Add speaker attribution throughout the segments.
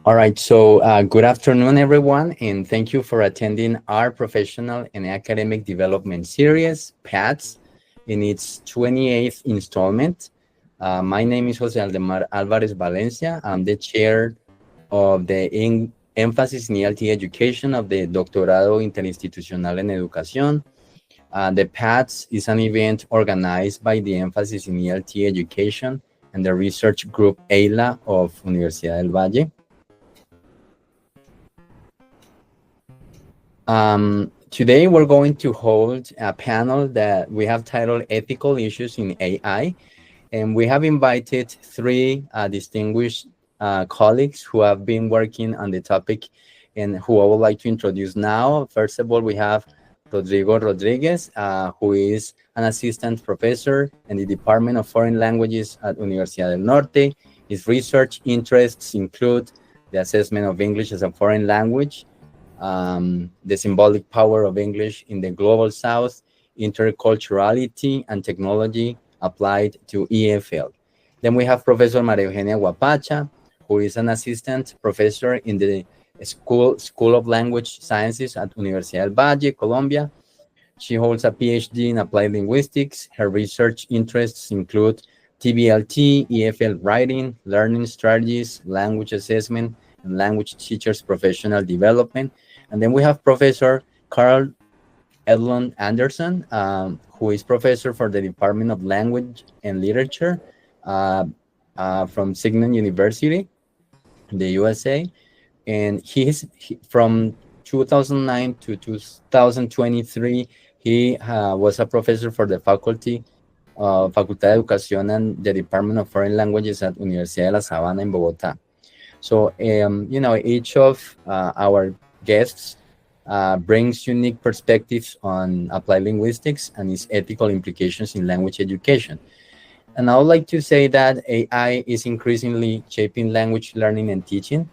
Speaker 1: All right, so good afternoon, everyone, and thank you for attending our Professional and Academic Development Series, PATS, in its 28th installment. My name is Jose Aldemar Alvarez Valencia. I'm the chair of the Emphasis in ELT Education of the Doctorado Interinstitucional en Educación. The PATS is an event organized by the Emphasis in ELT Education and the research group EILA of Universidad del Valle. Today we're going to hold a panel that we have titled Ethical Issues in AI, and we have invited three distinguished colleagues who have been working on the topic and who I would like to introduce now. First of all, we have Rodrigo Rodríguez, who is an assistant professor in the Department of Foreign Languages at Universidad del Norte. His research interests include the assessment of English as a foreign language, the symbolic power of English in the global South, interculturality and technology applied to EFL. Then we have Professor María Eugenia Guapacha, who is an assistant professor in the School of Language Sciences at Universidad del Valle, Colombia. She holds a PhD in applied linguistics. Her research interests include TBLT, EFL writing, learning strategies, language assessment, and language teachers' professional development. And then we have Professor Carl Edlund Anderson, who is professor for the Department of Language and Literature from Signum University in the USA. And from 2009 to 2023, he was a professor for the Facultad de Educación and the Department of Foreign Languages at Universidad de La Sabana in Bogotá. So, each of our guests brings unique perspectives on applied linguistics and its ethical implications in language education. And I would like to say that AI is increasingly shaping language learning and teaching,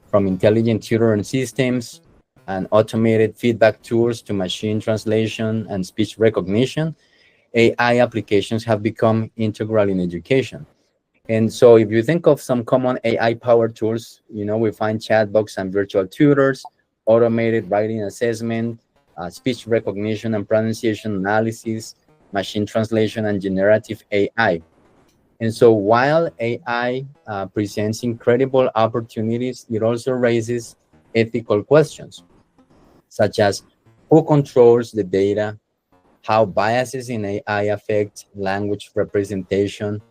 Speaker 1: from intelligent tutoring systems and automated feedback tools to machine translation and speech recognition. AI applications have become integral in education. And so if you think of some common AI-powered tools, we find chatbots and virtual tutors, automated writing assessment, speech recognition and pronunciation analysis, machine translation, and generative AI. And so while AI presents incredible opportunities, it also raises ethical questions, such as who controls the data, how biases in AI affect language representation,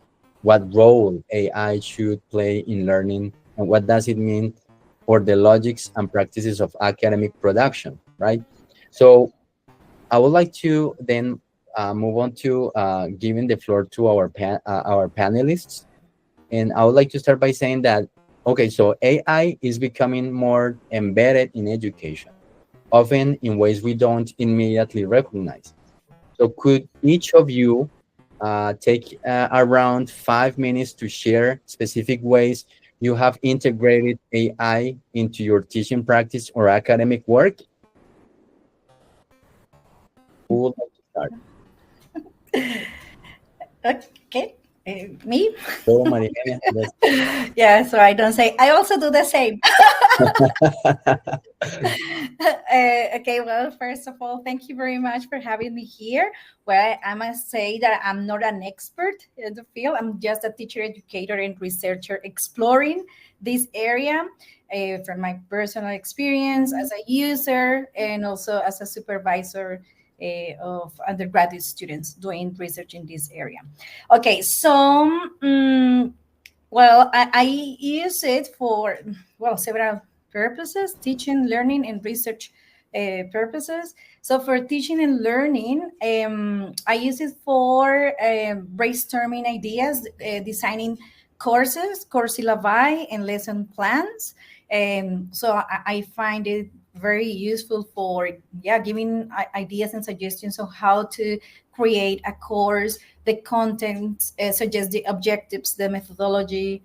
Speaker 1: what role AI should play in learning, and what does it mean for the logics and practices of academic production, right? So I would like to then move on to giving the floor to our panelists. And I would like to start by saying that, okay, so AI is becoming more embedded in education, often in ways we don't immediately recognize. So could each of you take around 5 minutes to share specific ways you have integrated AI into your teaching practice or academic work? Who would like to start?
Speaker 2: Okay, me?
Speaker 1: So, Maria,
Speaker 2: Yeah, so I don't say, I also do the same. Okay, well, first of all, thank you very much for having me here. Well, I must say that I'm not an expert in the field. I'm just a teacher, educator, and researcher exploring this area from my personal experience as a user and also as a supervisor of undergraduate students doing research in this area. Okay, so, well, I use it for, well, several purposes, teaching, learning, and research purposes. So for teaching and learning, I use it for brainstorming ideas, designing courses, course syllabi, and lesson plans. So I find it very useful for giving ideas and suggestions on how to create a course, the content, such as the objectives, the methodology,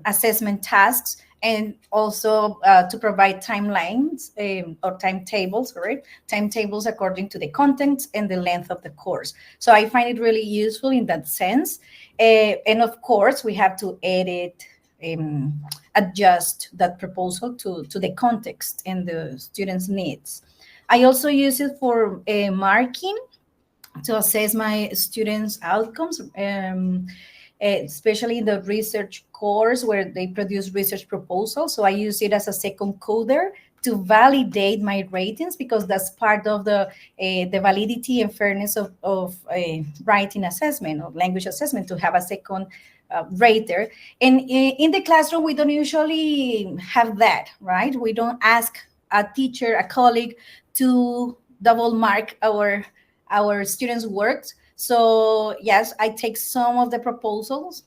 Speaker 2: assessment tasks, and also to provide timelines or timetables, right? Timetables according to the content and the length of the course. So I find it really useful in that sense. And of course, we have to edit adjust that proposal to the context and the students' needs. I also use it for marking to assess my students' outcomes, especially in the research course where they produce research proposals. So I use it as a second coder to validate my ratings, because that's part of the validity and fairness of writing assessment or language assessment, to have a second rater. And in the classroom, we don't usually have that, right? We don't ask a teacher, a colleague, to double mark our students' works. So yes, I take some of the proposals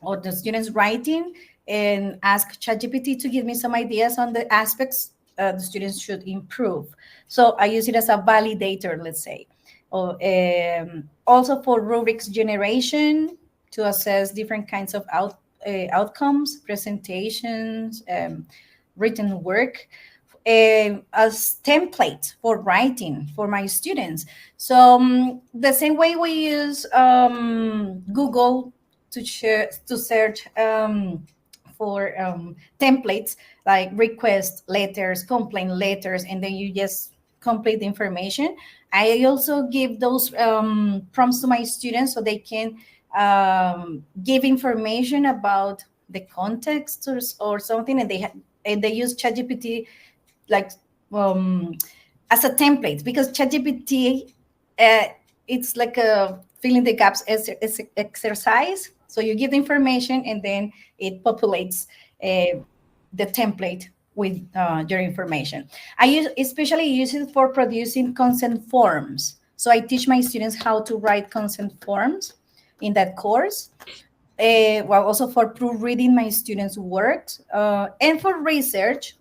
Speaker 2: or the students' writing and ask ChatGPT to give me some ideas on the aspects the students should improve. So I use it as a validator, let's say. Also for rubrics generation, to assess different kinds of outcomes, presentations, written work, as templates for writing for my students. So the same way we use Google to search for templates like request letters, complaint letters, and then you just complete the information. I also give those prompts to my students so they can give information about the context or something, and they use ChatGPT like as a template, because ChatGPT it's like a fill in the gaps exercise. So you give the information and then it populates the template with your information. I especially use it for producing consent forms. So I teach my students how to write consent forms in that course. Well, also for proofreading my students' work. And for research,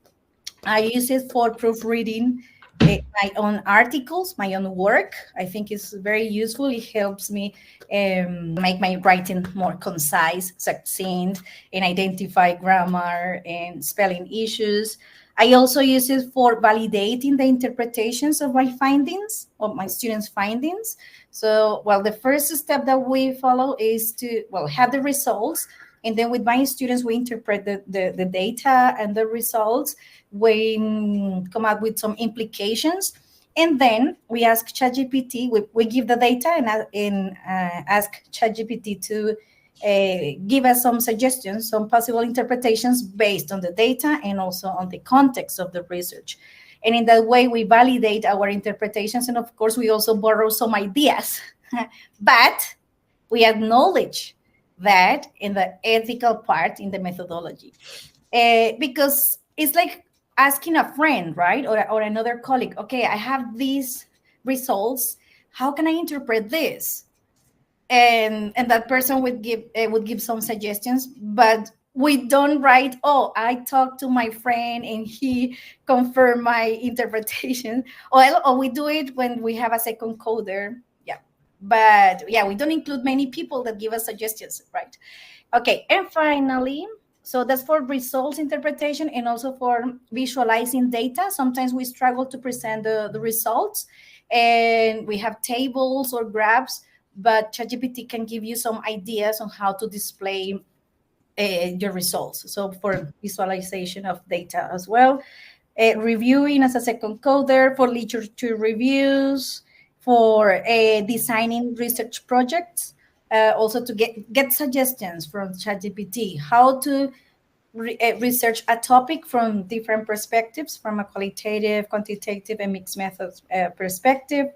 Speaker 2: I use it for proofreading my own articles, my own work. I think it's very useful. It helps me make my writing more concise, succinct, and identify grammar and spelling issues. I also use it for validating the interpretations of my findings, of my students' findings. So, well, the first step that we follow is to, well, have the results. And then with my students, we interpret the data and the results. We come up with some implications. And then we ask ChatGPT, we give the data and ask ChatGPT to give us some suggestions, some possible interpretations based on the data and also on the context of the research. And in that way, we validate our interpretations. And of course, we also borrow some ideas. But we acknowledge that in the ethical part, in the methodology. Because it's like asking a friend, right? Or another colleague, okay, I have these results. How can I interpret this? And that person would give some suggestions, but we don't write, oh, I talked to my friend and he confirmed my interpretation. Or we do it when we have a second coder. Yeah. But yeah, we don't include many people that give us suggestions, right? Okay. And finally, so that's for results interpretation and also for visualizing data. Sometimes we struggle to present the results and we have tables or graphs, but ChatGPT can give you some ideas on how to display your results. So for visualization of data as well, reviewing as a second coder, for literature reviews, for designing research projects, also to get suggestions from ChatGPT, how to research a topic from different perspectives, from a qualitative, quantitative, and mixed methods perspective.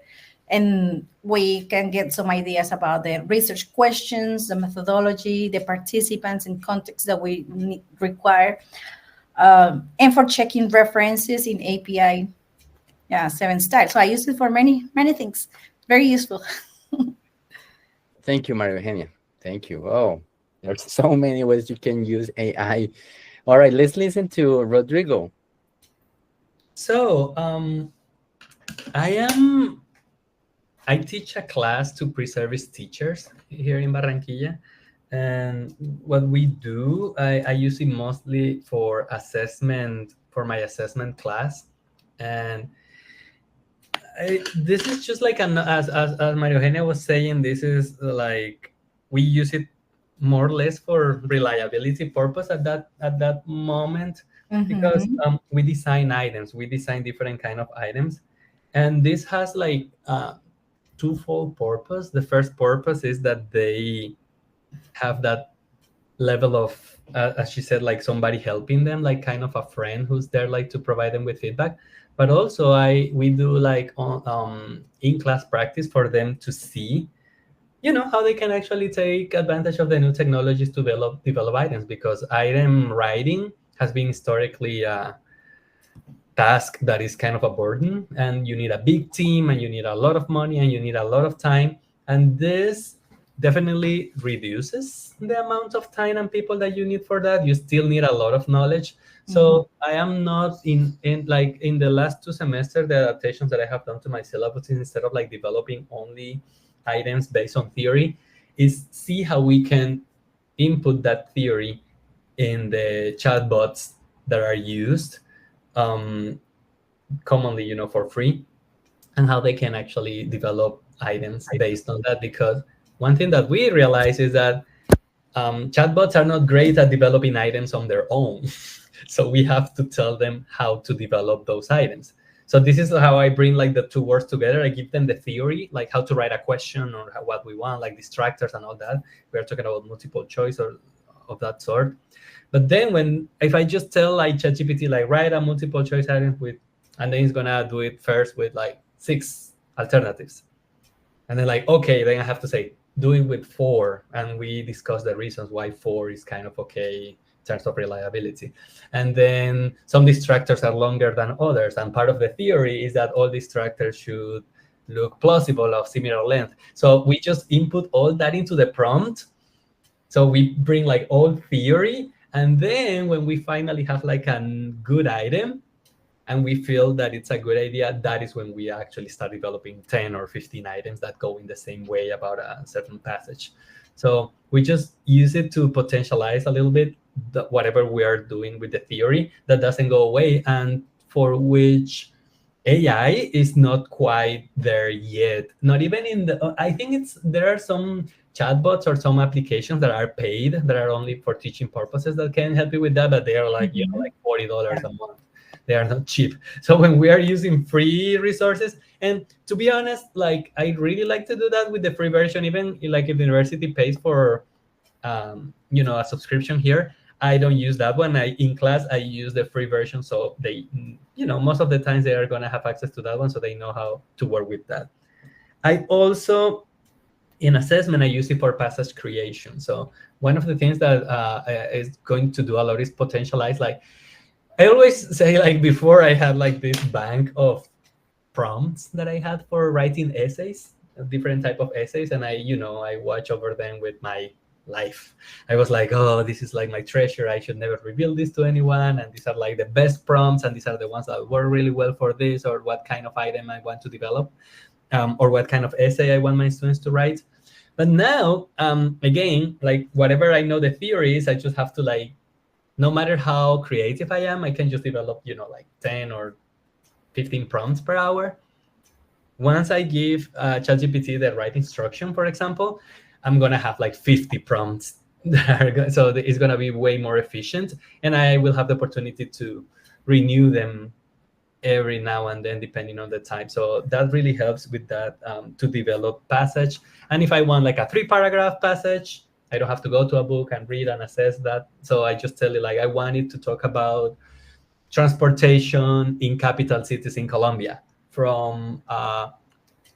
Speaker 2: And we can get some ideas about the research questions, the methodology, the participants and context that we require. And for checking references in API 7 style. So I use it for many, many things. Very useful.
Speaker 1: Thank you, Maria Eugenia. Thank you. Oh, there's so many ways you can use AI. All right, let's listen to Rodrigo.
Speaker 3: So I teach a class to pre-service teachers here in Barranquilla. And what we do, I use it mostly for assessment, for my assessment class. And this is just like, as Maria Eugenia was saying, this is like, we use it more or less for reliability purpose at that moment, because
Speaker 2: Mhm.
Speaker 3: we design items, we design different kind of items, and this has like twofold purpose. The first purpose is that they have that level of as she said, like somebody helping them, like kind of a friend who's there like to provide them with feedback. But also we do like in class practice for them to see, how they can actually take advantage of the new technologies to develop items, because item writing has been historically a task that is kind of a burden, and you need a big team, and you need a lot of money, and you need a lot of time. And this definitely reduces the amount of time and people that you need for that. You still need a lot of knowledge.
Speaker 2: Mhm.
Speaker 3: So I am not in like in the last 2 semesters, the adaptations that I have done to my syllabus is, instead of like developing only items based on theory, is see how we can input that theory in the chatbots that are used um, commonly, for free, and how they can actually develop items based on that. Because one thing that we realize is that chatbots are not great at developing items on their own. So we have to tell them how to develop those items. So this is how I bring like the two words together. I give them the theory, like how to write a question, or what we want, like distractors and all that. We are talking about multiple choice or of that sort. But then if I just tell like ChatGPT, like write a multiple choice item with, and then it's gonna do it first with like 6 alternatives. And then like, okay, then I have to say, do it with 4. And we discuss the reasons why 4 is kind of okay in terms of reliability. And then some distractors are longer than others. And part of the theory is that all distractors should look plausible, of similar length. So we just input all that into the prompt. So we bring like all theory. And then when we finally have like a good item, and we feel that it's a good idea, that is when we actually start developing 10 or 15 items that go in the same way about a certain passage. So we just use it to potentialize a little bit whatever we are doing with the theory that doesn't go away, and for which AI is not quite there yet. Not even in the, I think there are some chatbots or some applications that are paid, that are only for teaching purposes, that can help you with that, but they are like,
Speaker 2: Mhm.
Speaker 3: like $40 a month. They are not cheap. So when we are using free resources, and to be honest, like I really like to do that with the free version, even like if the university pays for a subscription here, I don't use that one. In class I use the free version, so they, most of the times they are going to have access to that one, so they know how to work with that. I also, in assessment, I use it for passage creation. So one of the things that is going to do a lot is potentialize. Like I always say, like before I had like this bank of prompts that I had for writing essays, different type of essays, and I watch over them with my life. I was like, oh, this is like my treasure. I should never reveal this to anyone. And these are like the best prompts, and these are the ones that work really well for this, or what kind of item I want to develop, or what kind of essay I want my students to write. But now, again, like whatever I know the theory is, I just have to like, no matter how creative I am, I can just develop, like 10 or 15 prompts per hour. Once I give ChatGPT the right instruction, for example, I'm going to have like 50 prompts. So it's going to be way more efficient, and I will have the opportunity to renew them every now and then, depending on the type. So that really helps with that, to develop passage. And if I want like a 3-paragraph passage, I don't have to go to a book and read and assess that. So I just tell it like, I want it to talk about transportation in capital cities in Colombia from a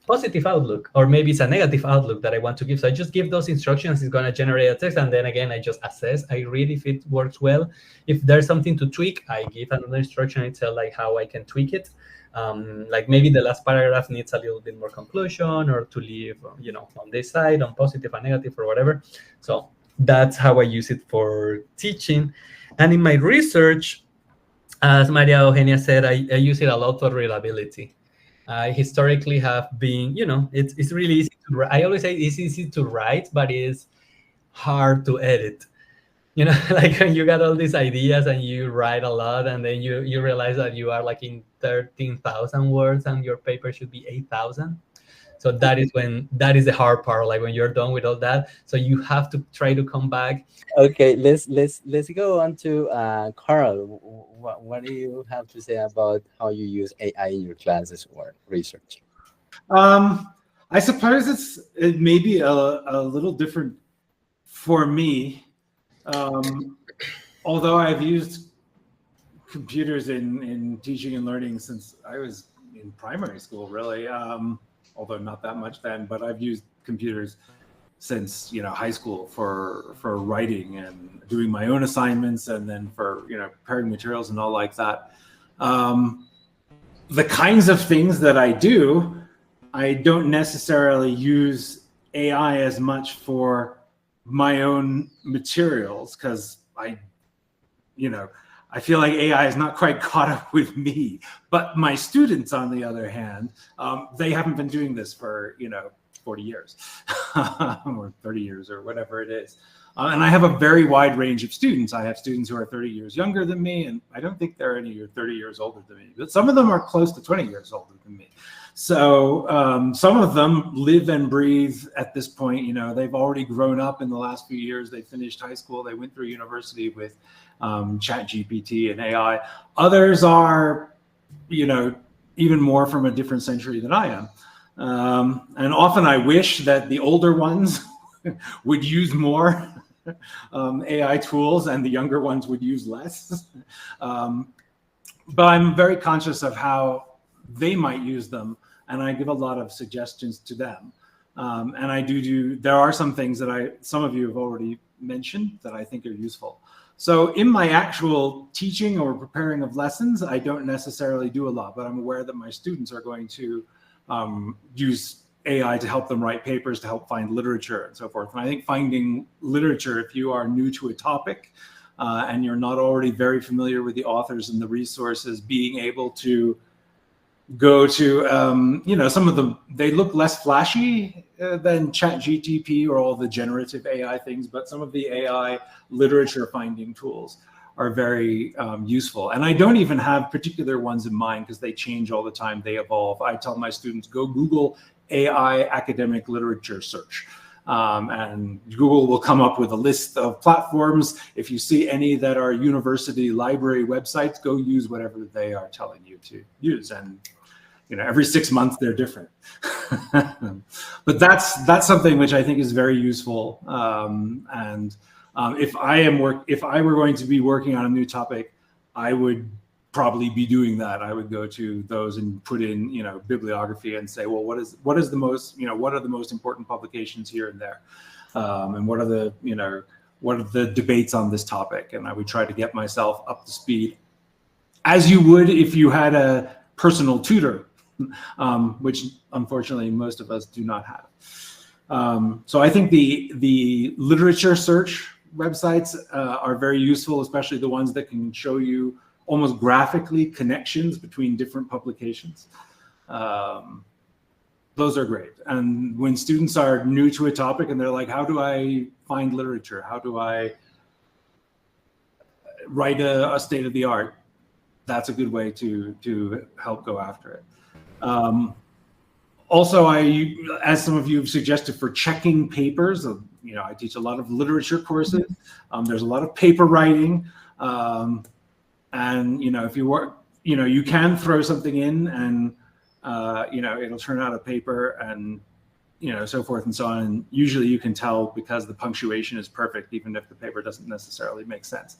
Speaker 3: positive outlook, or maybe it's a negative outlook that I want to give. So I just give those instructions. It's going to generate a text, and then again I just assess. I read if it works well. If there's something to tweak, I give another instruction. I tell like how I can tweak it. Like maybe the last paragraph needs a little bit more conclusion, or to leave on this side, on positive and negative, or whatever. So that's how I use it for teaching. And in my research, as Maria Eugenia said, I use it a lot for reliability. I historically have been, it's really easy to write. I always say it's easy to write, but it's hard to edit. Like when you got all these ideas and you write a lot, and then you realize that you are like in 13,000 words and your paper should be 8,000. So that is the hard part, like when you're done with all that. So you have to try to come back.
Speaker 1: Okay, let's go on to Carl. What do you have to say about how you use AI in your classes or research?
Speaker 4: I suppose it may be a little different for me, although I've used computers in teaching and learning since I was in primary school, really. Although not that much then, but I've used computers since high school for writing and doing my own assignments, and then for preparing materials and all like that. The kinds of things that I do, I don't necessarily use AI as much for my own materials, because I feel like AI is not quite caught up with me. But my students, on the other hand, they haven't been doing this for 40 years or 30 years or whatever it is. And I have a very wide range of students. I have students who are 30 years younger than me, and I don't think there are any who are 30 years older than me, but some of them are close to 20 years older than me. So some of them live and breathe at this point. They've already grown up in the last few years. They finished high school. They went through university with ChatGPT and AI. Others are, even more from a different century than I am. And often I wish that the older ones would use more AI tools and the younger ones would use less. But I'm very conscious of how they might use them, and I give a lot of suggestions to them. And I there are some things that some of you have already mentioned that I think are useful. So in my actual teaching or preparing of lessons, I don't necessarily do a lot, but I'm aware that my students are going to use AI to help them write papers, to help find literature and so forth. And I think finding literature, if you are new to a topic and you're not already very familiar with the authors and the resources, being able to go to, some of them, they look less flashy than ChatGPT or all the generative AI things, but some of the AI literature finding tools are very useful. And I don't even have particular ones in mind because they change all the time, they evolve. I tell my students, go Google AI academic literature search. And Google will come up with a list of platforms. If you see any that are university library websites, go use whatever they are telling you to use. And every 6 months they're different. But that's something which I think is very useful. If I were going to be working on a new topic, I would probably be doing that. I would go to those and put in, bibliography and say, well, what are the most important publications here and there, and what are the debates on this topic, and I would try to get myself up to speed, as you would if you had a personal tutor, which unfortunately most of us do not have. So I think the literature search websites are very useful, especially the ones that can show you almost graphically connections between different publications. Those are great. And when students are new to a topic and they're like, how do I find literature? How do I write a state of the art? That's a good way to help go after it. Also, as some of you have suggested, for checking papers, I teach a lot of literature courses. There's a lot of paper writing. And if you work, you can throw something in and it'll turn out a paper and so forth and so on. And usually you can tell because the punctuation is perfect, even if the paper doesn't necessarily make sense.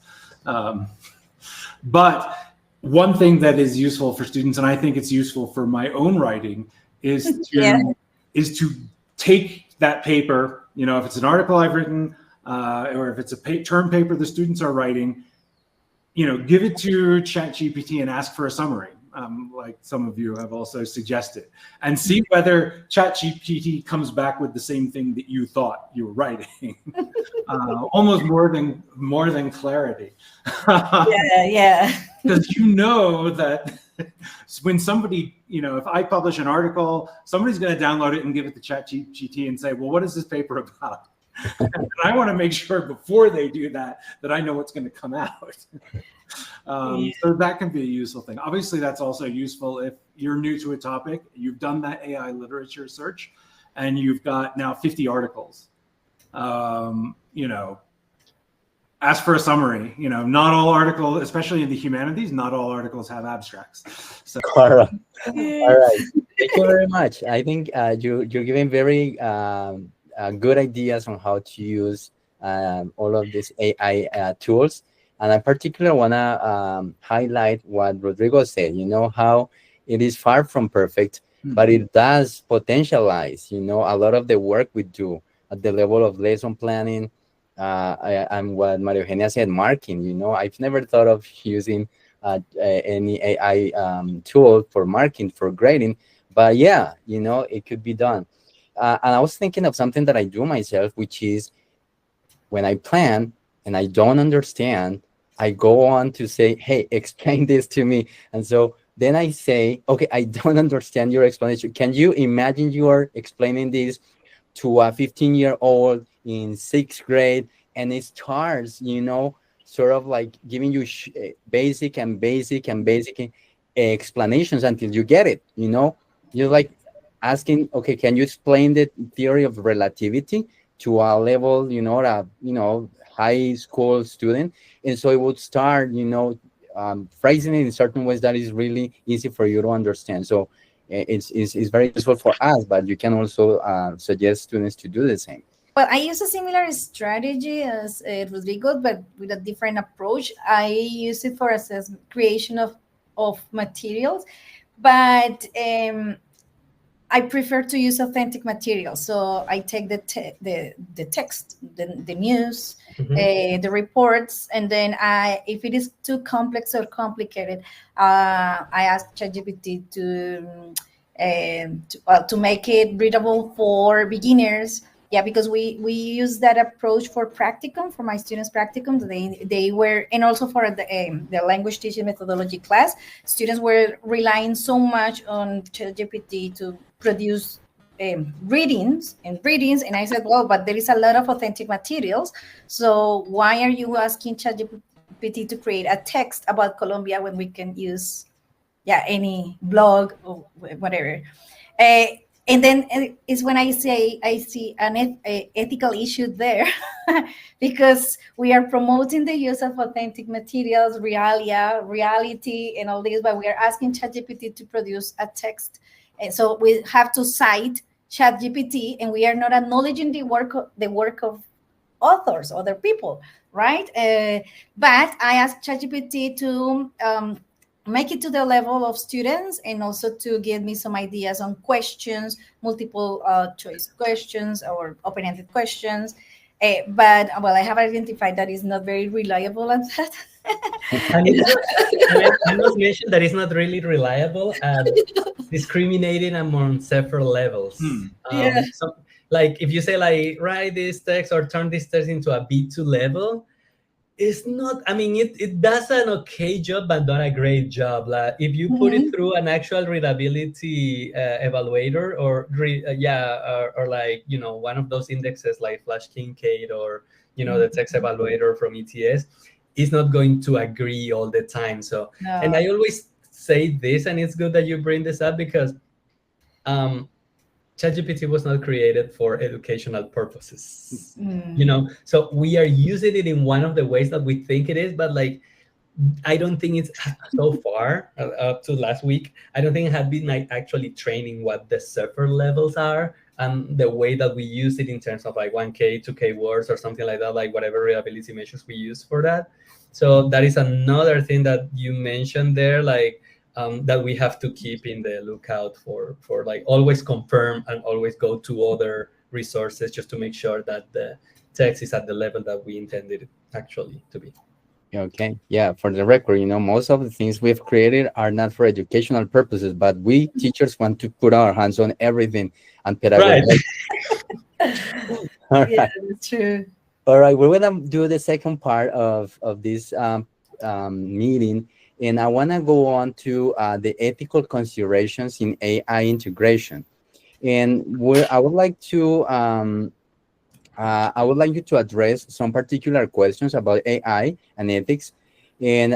Speaker 4: But one thing that is useful for students, and I think it's useful for my own writing, is to take that paper. If it's an article I've written, or if it's a term paper the students are writing, give it to ChatGPT and ask for a summary, like some of you have also suggested, and see whether ChatGPT comes back with the same thing that you thought you were writing. Almost more than clarity.
Speaker 2: Yeah.
Speaker 4: Because that when somebody, if I publish an article, somebody's going to download it and give it to ChatGPT and say, well, what is this paper about? And I want to make sure before they do that I know what's going to come out. So that can be a useful thing. Obviously, that's also useful if you're new to a topic, you've done that AI literature search, and you've got now 50 articles. Ask for a summary. Not all articles, especially in the humanities, not all articles have abstracts. So.
Speaker 1: All right. Thank you very much. I think you're giving very good ideas on how to use all of these AI tools. And I particularly want to highlight what Rodrigo said, how it is far from perfect, but it does potentialize, a lot of the work we do at the level of lesson planning. And what Maria Eugenia said, marking, I've never thought of using any AI tool for marking, for grading, but yeah, it could be done. And I was thinking of something that I do myself, which is when I plan and I don't understand, I go on to say, hey, explain this to me. And so then I say, okay, I don't understand your explanation. Can you imagine you are explaining this to a 15-year-old in 6th grade, and it starts, sort of like giving you basic explanations until you get it, You're like asking, okay, can you explain the theory of relativity to a level, high school student? And so it would start, phrasing it in certain ways that is really easy for you to understand. So it's very useful for us, but you can also suggest students to do the same.
Speaker 2: Well, I use a similar strategy as Rodrigo, but with a different approach. I use it for creation of materials, but I prefer to use authentic materials. So I take the text, the news, the reports, and then if it is too complex or complicated, I ask ChatGPT to make it readable for beginners. Yeah, because we use that approach for practicum, for my students' practicum. They were, and also for the language teaching methodology class, students were relying so much on ChatGPT to produce readings. And I said, well, but there is a lot of authentic materials. So why are you asking ChatGPT to create a text about Colombia when we can use, any blog or whatever? And then is when I see an ethical issue there, because we are promoting the use of authentic materials, reality, and all this, but we are asking ChatGPT to produce a text. And so we have to cite ChatGPT, and we are not acknowledging the work of authors, other people, right? But I asked ChatGPT to make it to the level of students, and also to give me some ideas on questions, multiple choice questions or open-ended questions. But I have identified that is not very reliable at that.
Speaker 3: I must mention that it's not really reliable at discriminating among several levels. So, like if you say like write this text or turn this text into a B2 level, it's not, it does an okay job, but not a great job. Like if you put it through an actual readability evaluator, or like, one of those indexes like Flash Kincaid, or, the text evaluator from ETS, it's not going to agree all the time. So, no. And I always say this, and it's good that you bring this up, because ChatGPT was not created for educational purposes, so we are using it in one of the ways that we think it is, but like, I don't think it's so far up to last week. I don't think it had been like actually training what the server levels are, and the way that we use it in terms of like 1K, 2K words or something like that, like whatever readability measures we use for that. So that is another thing that you mentioned there, like, that we have to keep in the lookout for like always confirm and always go to other resources just to make sure that the text is at the level that we intended it actually to be.
Speaker 1: Okay, yeah, for the record, most of the things we've created are not for educational purposes, but we teachers want to put our hands on everything and pedagogy.
Speaker 2: Right. Yeah, that's true.
Speaker 1: All right, we're going to do the second part of this meeting. And I want to go on to the ethical considerations in AI integration. And I would like to I would like you to address some particular questions about AI and ethics. And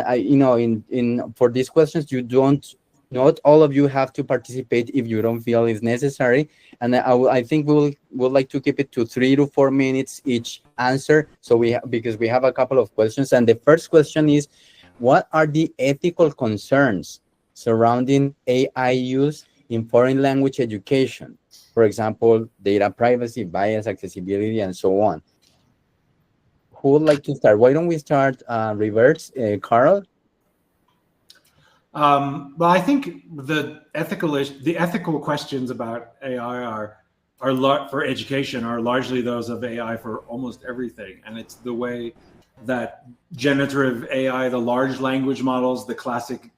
Speaker 1: in for these questions, not all of you have to participate if you don't feel it's necessary. And I think we'll like to keep it to 3 to 4 minutes each answer. So because we have a couple of questions. And the first question is, what are the ethical concerns surrounding AI use in foreign language education? For example, data privacy, bias, accessibility, and so on. Who would like to start? Why don't we start reverse, Carl?
Speaker 4: Well, I think the ethical questions about AI for education are largely those of AI for almost everything, and it's the way that generative AI, the large language models, the classic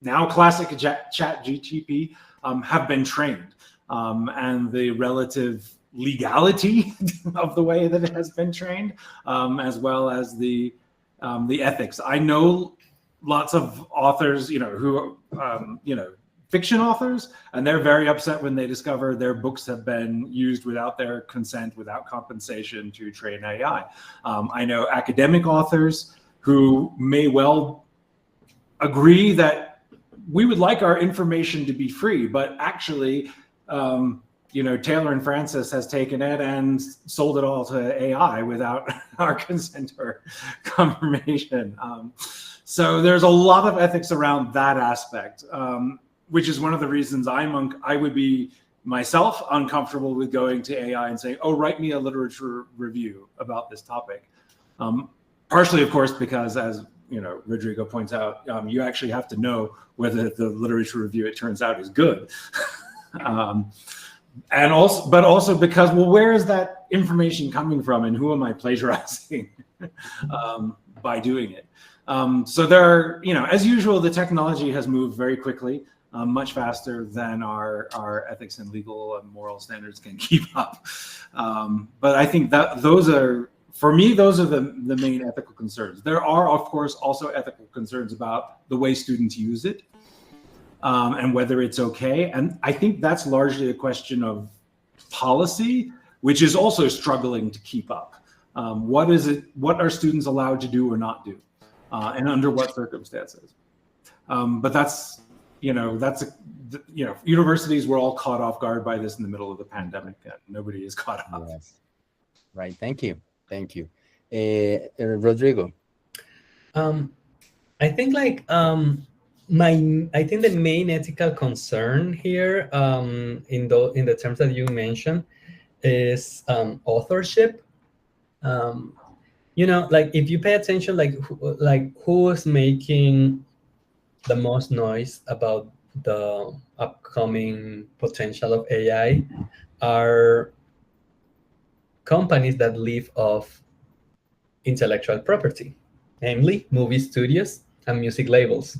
Speaker 4: Chat GTP, have been trained, and the relative legality of the way that it has been trained, as well as the ethics. I know lots of authors, who fiction authors, and they're very upset when they discover their books have been used without their consent, without compensation to train AI. I know academic authors who may well agree that we would like our information to be free, but actually, Taylor and Francis has taken it and sold it all to AI without our consent or confirmation. So there's a lot of ethics around that aspect, which is one of the reasons I would be myself uncomfortable with going to AI and saying, "Oh, write me a literature review about this topic." Partially, of course, because as Rodrigo points out, you actually have to know whether the literature review, it turns out, is good. But also because, well, where is that information coming from, and who am I plagiarizing by doing it? So there are, as usual, the technology has moved very quickly, much faster than our ethics and legal and moral standards can keep up. But I think that those are the main ethical concerns. There are, of course, also ethical concerns about the way students use it, and whether it's okay. And I think that's largely a question of policy, which is also struggling to keep up. What are students allowed to do or not do, and under what circumstances? But that's universities were all caught off guard by this in the middle of the pandemic, and nobody is caught up.
Speaker 1: Yes. Right. Thank you. Rodrigo.
Speaker 3: I think I think the main ethical concern here, in the terms that you mentioned, is authorship. If you pay attention, who is making the most noise about the upcoming potential of AI are companies that live off intellectual property, namely movie studios and music labels.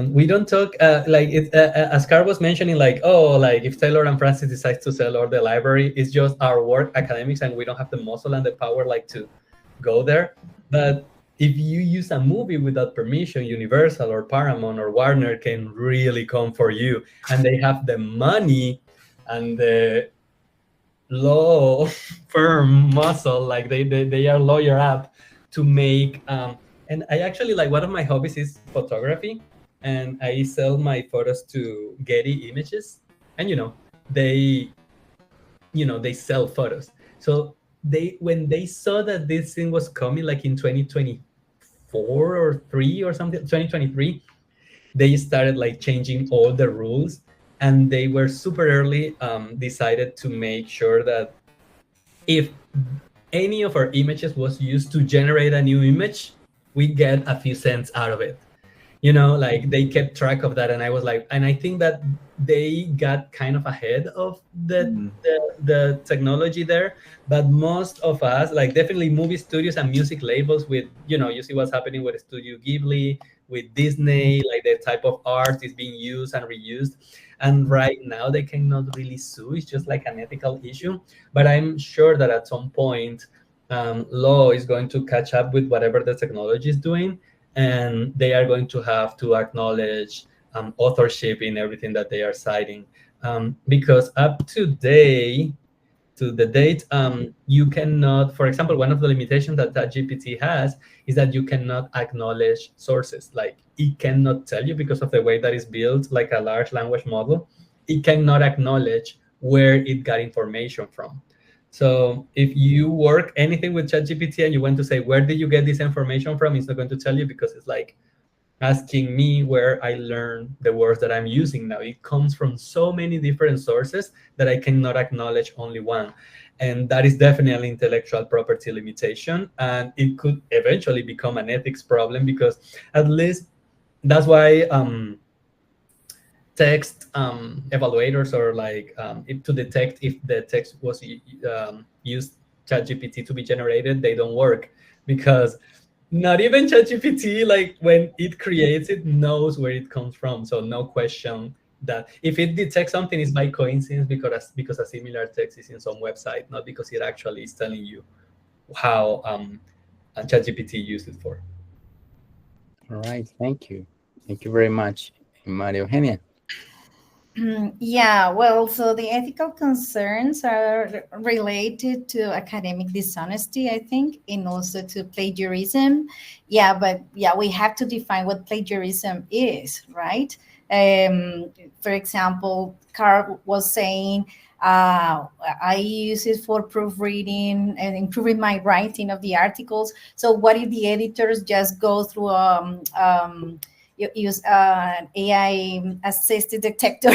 Speaker 3: We don't talk as Carl was mentioning, if Taylor and Francis decides to sell all the library, it's just our work, academics, and we don't have the muscle and the power to go there. But if you use a movie without permission, Universal or Paramount or Warner can really come for you, and they have the money and the law firm muscle, they are lawyer up to make. And I actually, one of my hobbies is photography, and I sell my photos to Getty Images, and they sell photos. So when they saw that this thing was coming, in 2024 or 3 or something, 2023, they started changing all the rules, and they were super early decided to make sure that if any of our images was used to generate a new image, we get a few cents out of it. They kept track of that, and I was and I think that they got kind of ahead of the technology there. But most of us, definitely movie studios and music labels, with you see what's happening with Studio Ghibli, with Disney, the type of art is being used and reused. And right now they cannot really sue. It's just an ethical issue. But I'm sure that at some point, law is going to catch up with whatever the technology is doing, and they are going to have to acknowledge authorship in everything that they are citing. Because up to date, to the date, you cannot, for example, one of the limitations that ChatGPT has is that you cannot acknowledge sources. Like, it cannot tell you, because of the way that it's built, like a large language model, it cannot acknowledge where it got information from. So if you work anything with ChatGPT and you want to say, where did you get this information from? It's not going to tell you, because it's like asking me where I learned the words that I'm using now. It comes from so many different sources that I cannot acknowledge only one. And that is definitely intellectual property limitation. And it could eventually become an ethics problem, because at least that's why text evaluators, or like to detect if the text was used ChatGPT to be generated, they don't work, because not even ChatGPT, like when it creates it, knows where it comes from. So no question that if it detects something, it's by coincidence, because a similar text is in some website, not because it actually is telling you how ChatGPT used it for.
Speaker 1: All right, thank you very much, Maria Eugenia.
Speaker 2: Yeah, well, so the ethical concerns are related to academic dishonesty, I think, and also to plagiarism. Yeah, but yeah, we have to define what plagiarism is, right? For example, Carl was saying, I use it for proofreading and improving my writing of the articles. So what if the editors just go through you use an AI assisted detector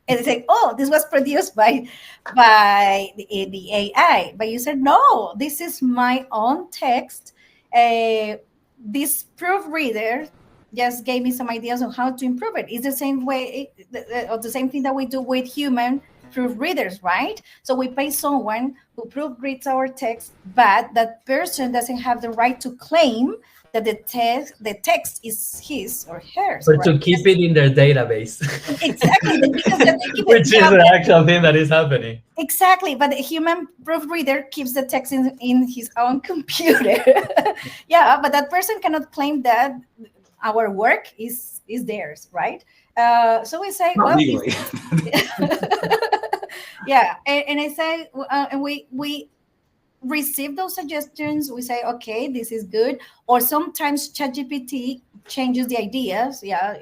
Speaker 2: and say, oh, this was produced by the AI. But you said, no, this is my own text. This proofreader just gave me some ideas on how to improve it. It's the same way, the same thing that we do with human proofreaders, right? So we pay someone who proofreads our text, but that person doesn't have the right to claim that the text is his or hers.
Speaker 3: Or
Speaker 2: right?
Speaker 3: to keep it in their database.
Speaker 2: Exactly. Because
Speaker 3: which is the actual thing that is happening.
Speaker 2: Exactly. But the human proofreader keeps the text in his own computer. Yeah, but that person cannot claim that our work is theirs, right? So we say,
Speaker 4: Not
Speaker 2: well,
Speaker 4: legally.
Speaker 2: yeah, and I say, and we receive those suggestions. We say, okay, this is good. Or sometimes ChatGPT changes the ideas. Yeah,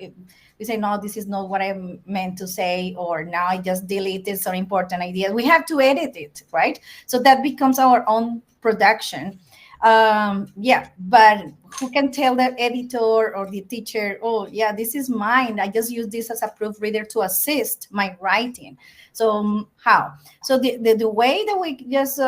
Speaker 2: we say, no, this is not what I meant to say, or now I just deleted some important ideas. We have to edit it, right? So that becomes our own production. Yeah, but who can tell the editor or the teacher, oh yeah, this is mine, I just use this as a proofreader to assist my writing? So how? So the way that we just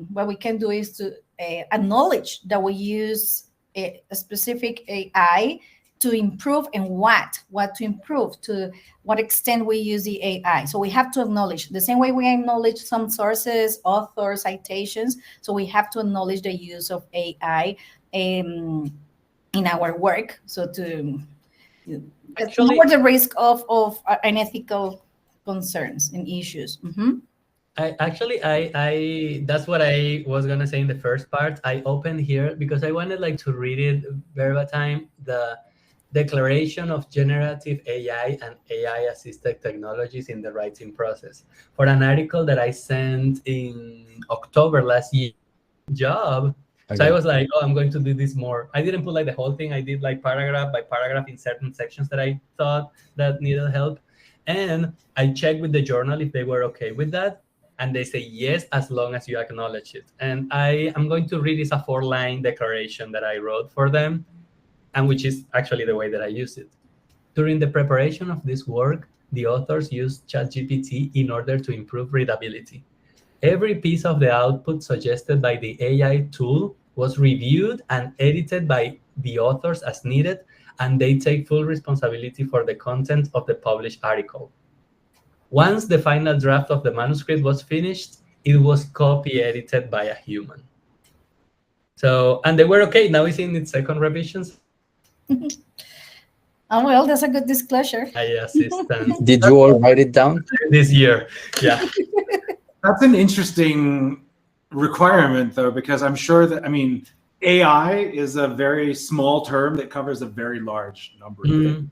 Speaker 2: what we can do is to acknowledge that we use a specific AI to improve, and what to improve, to what extent we use the AI. So we have to acknowledge, the same way we acknowledge some sources, authors, citations. So we have to acknowledge the use of AI in our work. So to lower the risk of unethical concerns and issues. Mm-hmm.
Speaker 3: I that's what I was gonna say in the first part. I opened here because I wanted like to read it verbatim, the Declaration of Generative AI and AI-assisted technologies in the writing process, for an article that I sent in October last year. Job. Okay. So I was like, oh, I'm going to do this more. I didn't put like the whole thing. I did like paragraph by paragraph in certain sections that I thought that needed help. And I checked with the journal if they were okay with that. And they say yes, as long as you acknowledge it. And I am going to read this a 4-line declaration that I wrote for them, and which is actually the way that I use it. During the preparation of this work, the authors used ChatGPT in order to improve readability. Every piece of the output suggested by the AI tool was reviewed and edited by the authors as needed, and they take full responsibility for the content of the published article. Once the final draft of the manuscript was finished, it was copy-edited by a human. So, and they were okay. Now it's in its second revisions.
Speaker 2: Oh, well, that's a good disclosure.
Speaker 3: Assistant.
Speaker 1: Did you all write it down?
Speaker 3: This year, yeah.
Speaker 4: That's an interesting requirement, though, because I'm sure that, I mean, AI is a very small term that covers a very large number of things.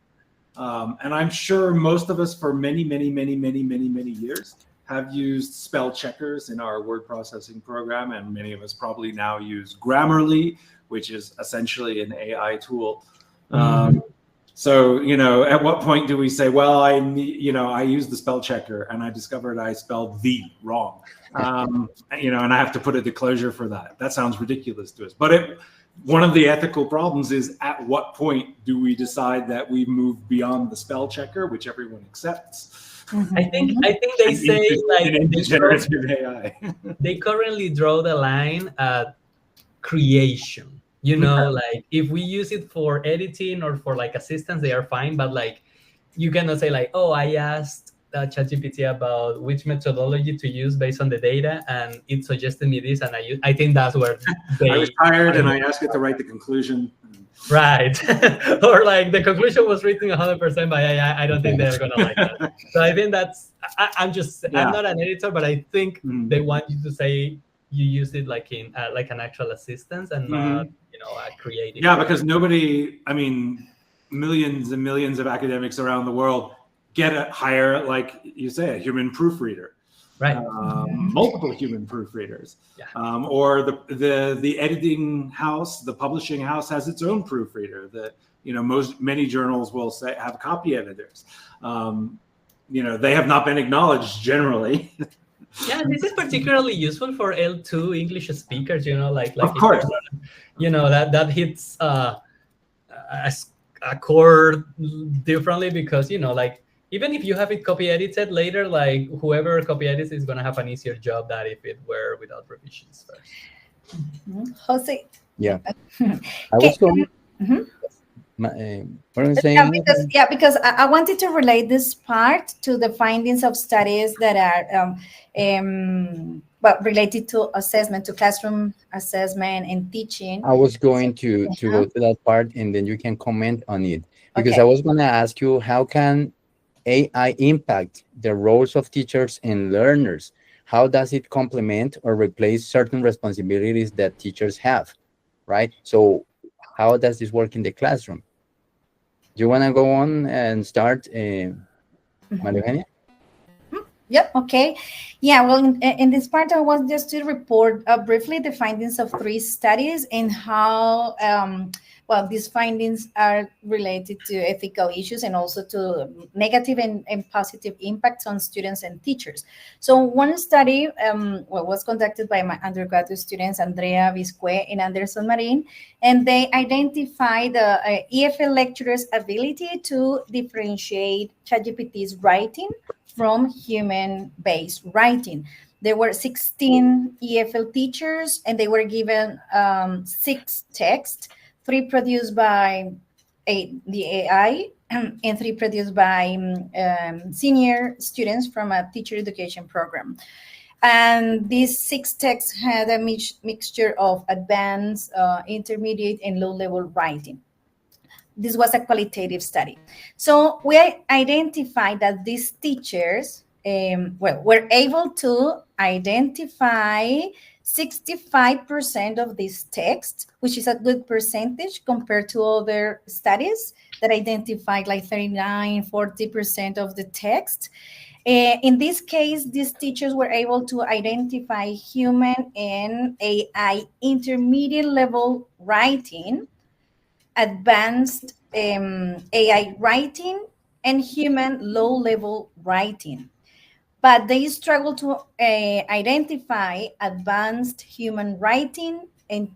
Speaker 4: And I'm sure most of us for many years have used spell checkers in our word processing program, and many of us probably now use Grammarly, which is essentially an AI tool. So, at what point do we say, well, I use the spell checker and I discovered I spelled the wrong, and I have to put a disclosure for that. That sounds ridiculous to us. But one of the ethical problems is, at what point do we decide that we move beyond the spell checker, which everyone accepts?
Speaker 3: I think they say
Speaker 4: generative AI.
Speaker 3: They currently draw the line at creation. Like if we use it for editing or for like assistance, they are fine. But like you cannot say like, oh, I asked ChatGPT about which methodology to use based on the data, and it suggested me this, and I think that's where
Speaker 4: I was tired and I asked it to write the conclusion.
Speaker 3: Right. Or like the conclusion was written 100% by AI. I don't think they're gonna like that. So I think that's I'm not an editor, but I think they want you to say you use it like in like an actual assistance and not creating.
Speaker 4: Yeah, because millions and millions of academics around the world hire, like you say, a human proofreader,
Speaker 3: right?
Speaker 4: Multiple human proofreaders, or the editing house, the publishing house has its own proofreader. Many journals will have copy editors. They have not been acknowledged generally.
Speaker 3: Yeah, this is particularly useful for L2 English speakers, like
Speaker 4: of course,
Speaker 3: that hits a chord differently because, like even if you have it copy edited later, like whoever copy edits is going to have an easier job than if it were without revisions first.
Speaker 2: Jose.
Speaker 1: Yeah. I was going.
Speaker 2: Because I wanted to relate this part to the findings of studies that are related to assessment, to classroom assessment and teaching.
Speaker 1: I was going to go to that part, and then you can comment on it, because I was going to ask you, how can AI impact the roles of teachers and learners? How does it complement or replace certain responsibilities that teachers have, right? So how does this work in the classroom? Do you want to go on and start, María Eugenia?
Speaker 2: Yep. Okay. Yeah. Well, in this part, I want just to report briefly the findings of 3 studies and how these findings are related to ethical issues and also to negative and positive impacts on students and teachers. So one study was conducted by my undergraduate students, Andrea Visque and Anderson Marin, and they identified the EFL lecturers' ability to differentiate ChatGPT's writing from human-based writing. There were 16 EFL teachers, and they were given 6 texts, 3 produced by the AI and 3 produced by senior students from a teacher education program. And these 6 texts had a mixture of advanced, intermediate, and low-level writing. This was a qualitative study. So we identified that these teachers were able to identify 65% of these texts, which is a good percentage compared to other studies that identified like 39, 40% of the text. In this case, these teachers were able to identify human and AI intermediate level writing, advanced AI writing, and human low-level writing. But they struggle to identify advanced human writing and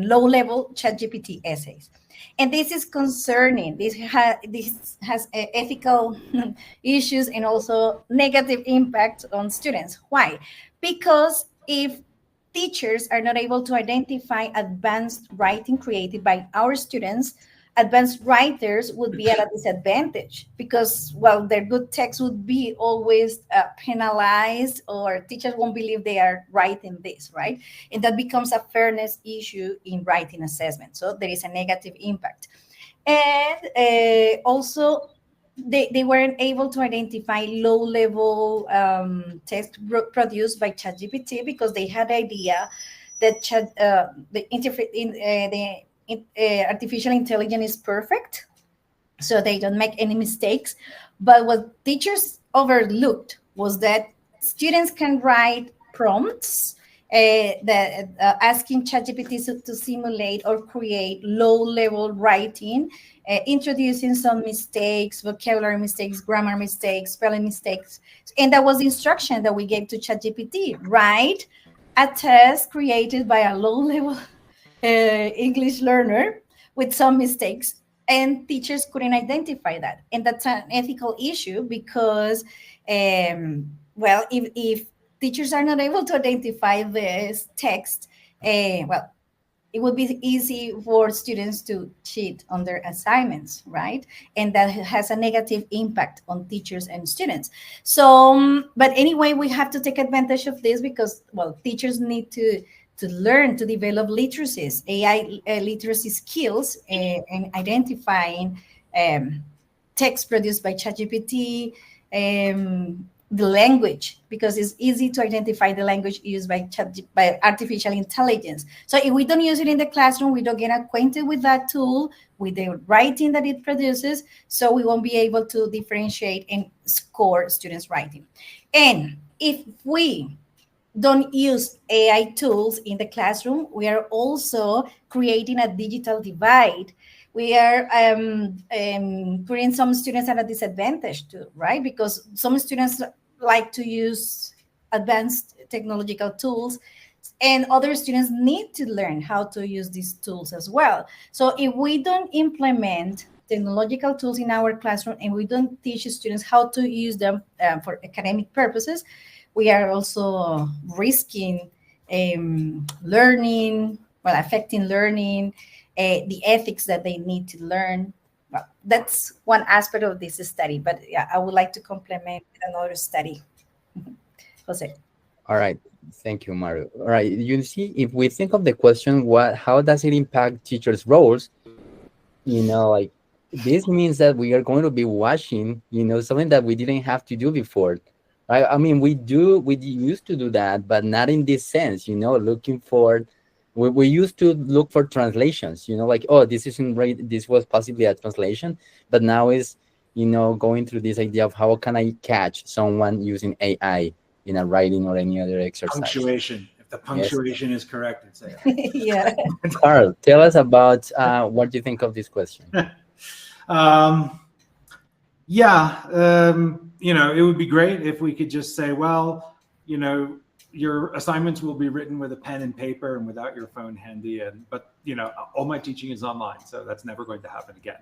Speaker 2: low-level ChatGPT essays. And this is concerning. This has ethical issues and also negative impact on students. Why? Because if teachers are not able to identify advanced writing created by our students, advanced writers would be at a disadvantage because, well, their good text would be always penalized, or teachers won't believe they are writing this, right? And that becomes a fairness issue in writing assessment. So there is a negative impact. And also, they weren't able to identify low-level text produced by ChatGPT because they had the idea that artificial intelligence is perfect, so they don't make any mistakes. But what teachers overlooked was that students can write prompts that asking ChatGPT to simulate or create low-level writing, introducing some mistakes, vocabulary mistakes, grammar mistakes, spelling mistakes. And that was the instruction that we gave to ChatGPT, write a test created by a low-level English learner with some mistakes, and teachers couldn't identify that. And that's an ethical issue because, well, if teachers are not able to identify this text, well, it would be easy for students to cheat on their assignments, right? And that has a negative impact on teachers and students. So, but anyway, we have to take advantage of this because, well, teachers need to learn to develop literacies, AI literacy skills, and identifying text produced by ChatGPT, the language, because it's easy to identify the language used by artificial intelligence. So if we don't use it in the classroom, we don't get acquainted with that tool, with the writing that it produces, so we won't be able to differentiate and score students' writing. And if we don't use AI tools in the classroom, we are also creating a digital divide. We are putting some students at a disadvantage too, right? Because some students like to use advanced technological tools, and other students need to learn how to use these tools as well. So if we don't implement technological tools in our classroom and we don't teach students how to use them for academic purposes, we are also risking learning, well, affecting learning, the ethics that they need to learn. Well, that's one aspect of this study, but yeah, I would like to complement with another study. Jose.
Speaker 1: All right. Thank you, Mario. All right. You see, if we think of the question, how does it impact teachers' roles? Like this means that we are going to be watching, something that we didn't have to do before. Right? I mean, we used to do that, but not in this sense, looking for, we used to look for translations, like, oh, this isn't right. This was possibly a translation, but now is, going through this idea of how can I catch someone using AI in a writing or any other exercise.
Speaker 4: Punctuation. If the punctuation is correct, it's AI.
Speaker 2: Yeah.
Speaker 1: Carl, tell us about what you think of this question.
Speaker 4: It would be great if we could just say, well, your assignments will be written with a pen and paper and without your phone handy. But all my teaching is online, so that's never going to happen again.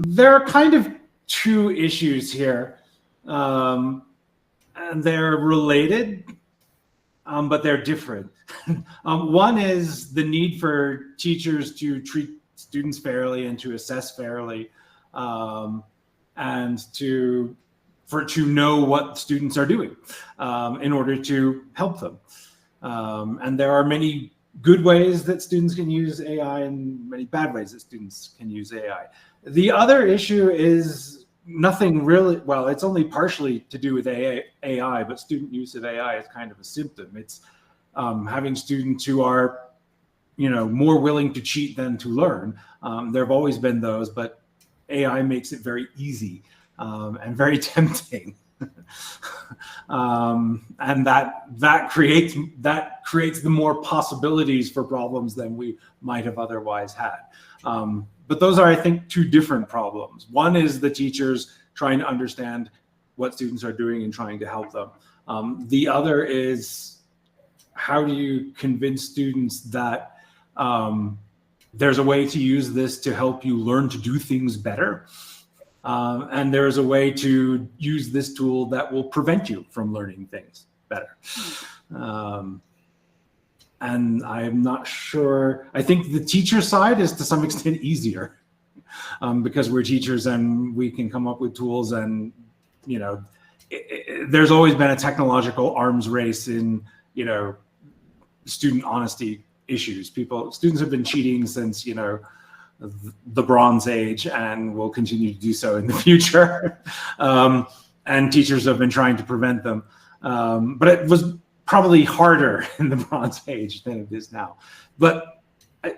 Speaker 4: There are kind of two issues here, and they're related, but they're different. One is the need for teachers to treat students fairly and to assess fairly, and to know what students are doing in order to help them. And there are many good ways that students can use AI and many bad ways that students can use AI. The other issue is nothing really, well, it's only partially to do with AI, but student use of AI is kind of a symptom. It's having students who are, more willing to cheat than to learn. There have always been those, but AI makes it very easy and very tempting. And that creates the more possibilities for problems than we might have otherwise had. But those are, I think, two different problems. One is the teachers trying to understand what students are doing and trying to help them. The other is, how do you convince students that there's a way to use this to help you learn to do things better? And there's a way to use this tool that will prevent you from learning things better. And I'm not sure, I think the teacher side is to some extent easier because we're teachers and we can come up with tools, and, there's always been a technological arms race in, student honesty issues. Students have been cheating since, the Bronze Age and will continue to do so in the future. And teachers have been trying to prevent them. But it was probably harder in the Bronze Age than it is now. But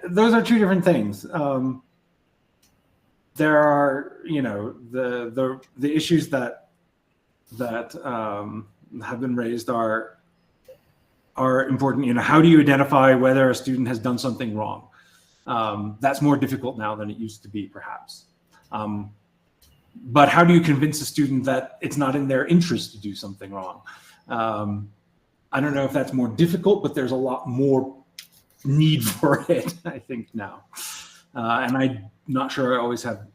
Speaker 4: those are two different things. There are, the issues that that have been raised are important. How do you identify whether a student has done something wrong? That's more difficult now than it used to be, perhaps. But how do you convince a student that it's not in their interest to do something wrong? I don't know if that's more difficult, but there's a lot more need for it, I think, now. And I'm not sure I always have.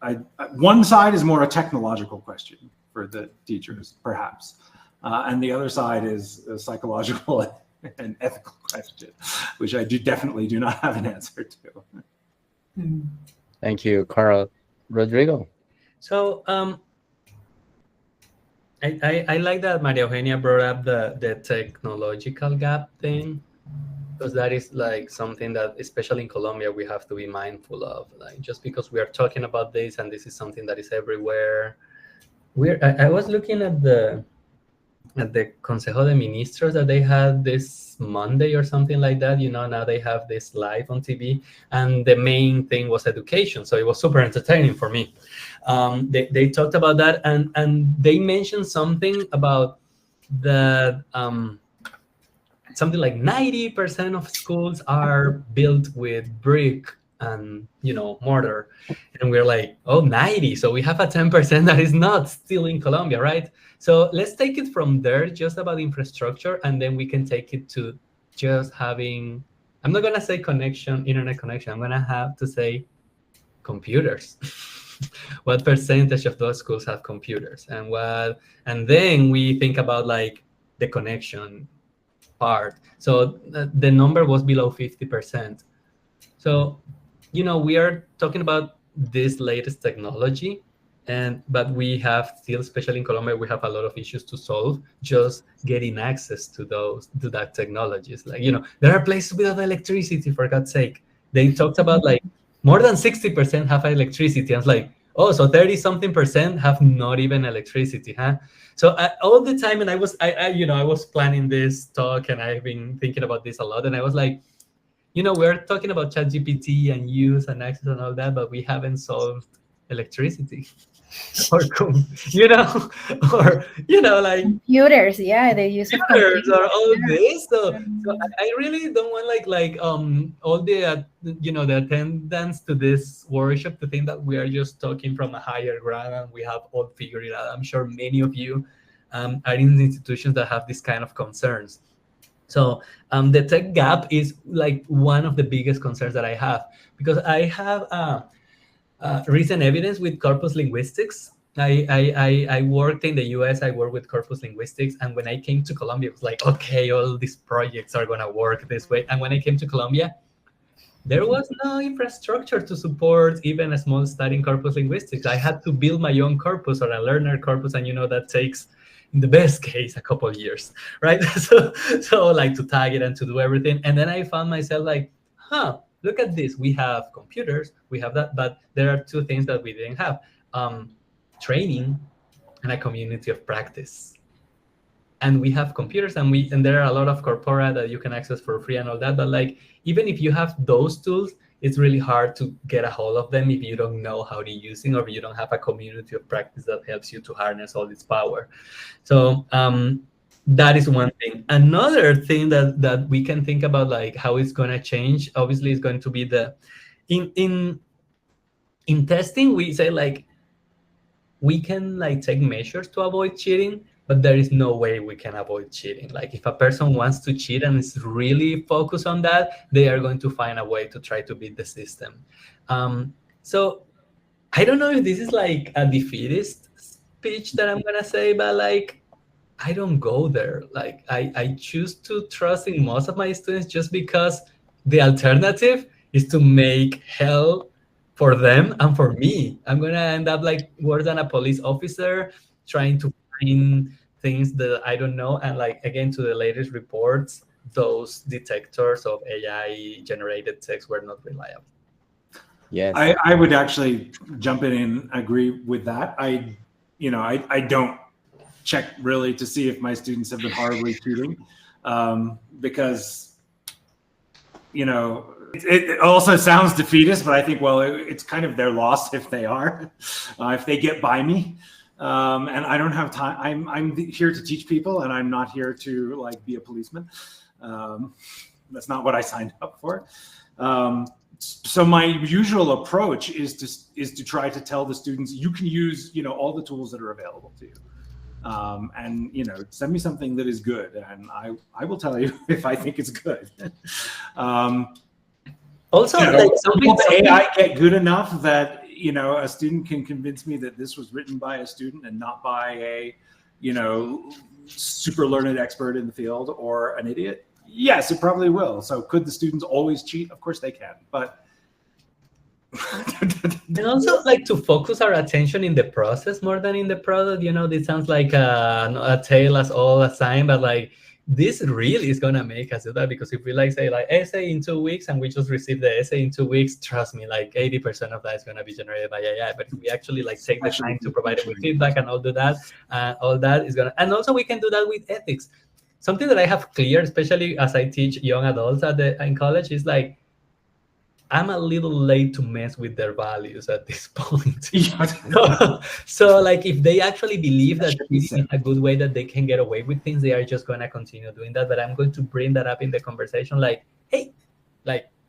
Speaker 4: One side is more a technological question for the teachers, perhaps. And the other side is a psychological and ethical question, which I definitely do not have an answer to.
Speaker 1: Thank you, Carl. Rodrigo?
Speaker 3: So I like that Maria Eugenia brought up the technological gap thing, because that is like something that, especially in Colombia, we have to be mindful of. Like, just because we are talking about this and this is something that is everywhere. I was looking at the Consejo de Ministros that they had this Monday or something like that. Now they have this live on TV, and the main thing was education. So it was super entertaining for me. They talked about that, and they mentioned something about that. Something like 90% of schools are built with brick and mortar, and we're like, oh, 90, so we have a 10% that is not still in Colombia, right? So let's take it from there, just about infrastructure, and then we can take it to just having, I'm not gonna say internet connection, I'm gonna have to say computers. What percentage of those schools have computers, and then we think about like the connection part. So the number was below 50%. So we are talking about this latest technology, but we have still, especially in Colombia, we have a lot of issues to solve just getting access to that technologies. Like, there are places without electricity, for God's sake. They talked about like more than 60% have electricity. I was like, oh, so 30-something% have not even electricity, huh? So all the time, and I was planning this talk, and I've been thinking about this a lot, and I was like, we're talking about ChatGPT and use and access and all that, but we haven't solved electricity, or like
Speaker 2: computers. Yeah, they use
Speaker 3: computers or all this. So I really don't want like all the the attendance to this workshop to think that we are just talking from a higher ground and we have all figured it out. I'm sure many of you are in institutions that have this kind of concerns. So the tech gap is like one of the biggest concerns that I have, because I have recent evidence with corpus linguistics. I worked in the US, I worked with corpus linguistics, and when I came to Colombia, it was like, okay, all these projects are gonna work this way. And when I came to Colombia, there was no infrastructure to support even a small study in corpus linguistics. I had to build my own corpus or a learner corpus, and that takes, in the best case, a couple of years, right? So like to tag it and to do everything. And then I found myself like, look at this. We have computers, we have that, but there are two things that we didn't have. Training and a community of practice. And we have computers, and there are a lot of corpora that you can access for free and all that. But like, even if you have those tools, it's really hard to get a hold of them if you don't know how to use it, or you don't have a community of practice that helps you to harness all this power. So that is one thing. Another thing that we can think about, like how it's going to change, obviously is going to be in testing, we say like, we can like take measures to avoid cheating, but there is no way we can avoid cheating. Like if a person wants to cheat and is really focused on that, they are going to find a way to try to beat the system. So I don't know if this is like a defeatist speech that I'm gonna say, but like, I don't go there. Like I choose to trust in most of my students just because the alternative is to make hell for them and for me. I'm gonna end up like worse than a police officer trying to find things that I don't know. And like, again, to the latest reports, those detectors of AI generated text were not reliable.
Speaker 1: Yes,
Speaker 4: I would actually jump in and agree with that. I don't check really to see if my students have been horribly cheating, because it also sounds defeatist, but I think, well, it's kind of their loss if they are, if they get by me. And I don't have time. I'm here to teach people, and I'm not here to like be a policeman. That's not what I signed up for. So my usual approach is to try to tell the students, you can use, all the tools that are available to you. And send me something that is good, and I will tell you if I think it's good.
Speaker 3: Also,
Speaker 4: will the AI get good enough that a student can convince me that this was written by a student and not by a super learned expert in the field or an idiot? Yes, it probably will. So could the students always cheat? Of course they can, but
Speaker 3: and also to focus our attention in the process more than in the product. This sounds like a tale as old as time, but this really is gonna make us do that, because if we say essay in 2 weeks and we just receive the essay in 2 weeks, trust me, 80% of that is gonna be generated by AI. But if we actually take the time to provide it with feedback and all that is gonna, and also we can do that with ethics. Something that I have clear, especially as I teach young adults in college, is I'm a little late to mess with their values at this point. So if they actually believe that this is a good way that they can get away with things, they are just going to continue doing that. But I'm going to bring that up in the conversation, hey,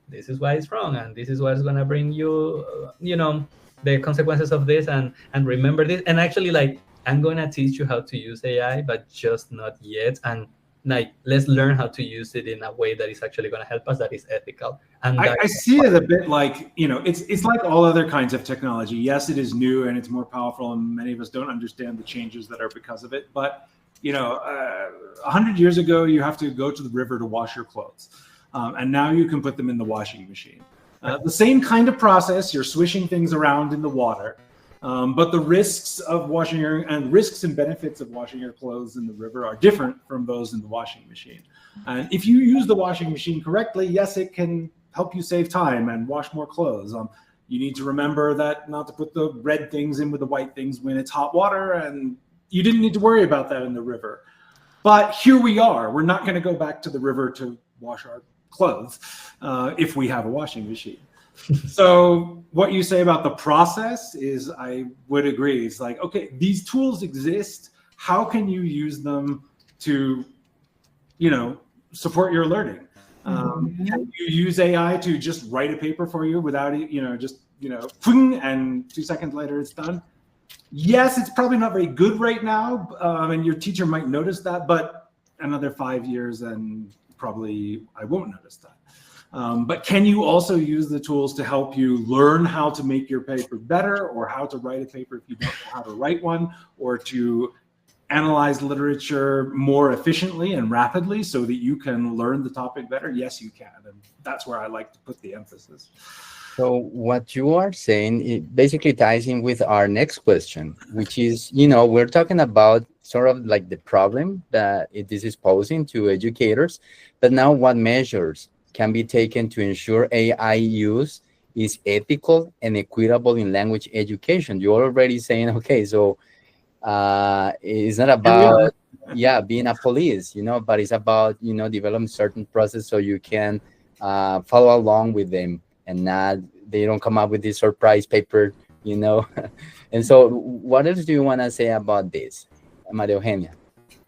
Speaker 3: this is why it's wrong, and this is what's going to bring you, the consequences of this, and remember this. And actually, I'm going to teach you how to use AI, but just not yet. And let's learn how to use it in a way that is actually going to help us, that is ethical. And
Speaker 4: I see it a bit it's like all other kinds of technology. Yes, it is new and it's more powerful, and many of us don't understand the changes that are because of it. But 100 years ago, you have to go to the river to wash your clothes, and now you can put them in the washing machine. The same kind of process. You're swishing things around in the water. But the risks of risks and benefits of washing your clothes in the river are different from those in the washing machine. And if you use the washing machine correctly, yes, it can help you save time and wash more clothes. You need to remember that not to put the red things in with the white things when it's hot water, and you didn't need to worry about that in the river. But here we are. We're not going to go back to the river to wash our clothes if we have a washing machine. So what you say about the process is, I would agree. It's okay, these tools exist. How can you use them to, support your learning? Can you use AI to just write a paper for you without, and 2 seconds later it's done? Yes, it's probably not very good right now, and your teacher might notice that, but another 5 years and probably I won't notice that. But can you also use the tools to help you learn how to make your paper better, or how to write a paper if you don't know how to write one, or to analyze literature more efficiently and rapidly so that you can learn the topic better? Yes, you can. And that's where I like to put the emphasis.
Speaker 1: So what you are saying, it basically ties in with our next question, which is, we're talking about sort of the problem that this is posing to educators, but now what measures can be taken to ensure AI use is ethical and equitable in language education? You're already saying, okay, so it's not about being a police, but it's about developing certain process so you can follow along with them, and not they don't come up with this surprise paper, And so what else do you want to say about this, Maria Eugenia?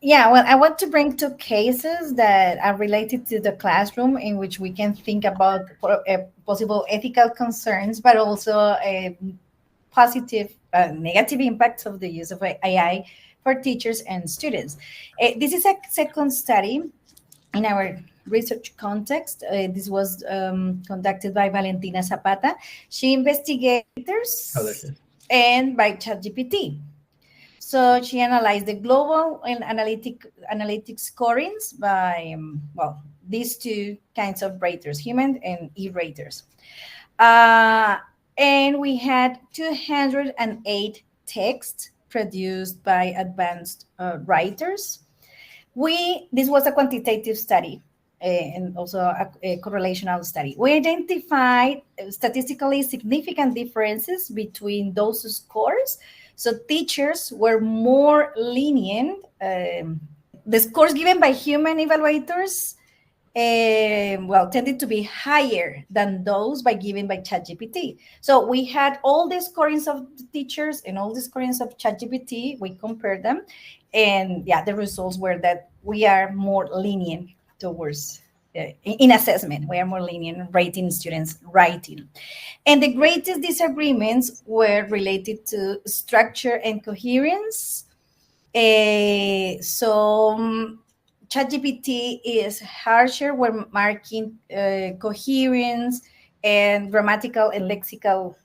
Speaker 2: Yeah, well, I want to bring two cases that are related to the classroom, in which we can think about possible ethical concerns, but also positive, negative impacts of the use of AI for teachers and students. This is a second study in our research context. This was conducted by Valentina Zapata. She investigators and by ChatGPT. So she analyzed the global and analytic scorings by, these two kinds of raters, human and e-raters. And we had 208 texts produced by advanced writers. This was a quantitative study and also a correlational study. We identified statistically significant differences between those scores. So teachers were more lenient. The scores given by human evaluators tended to be higher than those given by ChatGPT. So we had all the scorings of the teachers and all the scorings of ChatGPT. We compared them, and yeah, the results were that we are more lenient towards in assessment. We are more lenient in rating students' writing. And the greatest disagreements were related to structure and coherence. ChatGPT is harsher when marking coherence and grammatical and lexical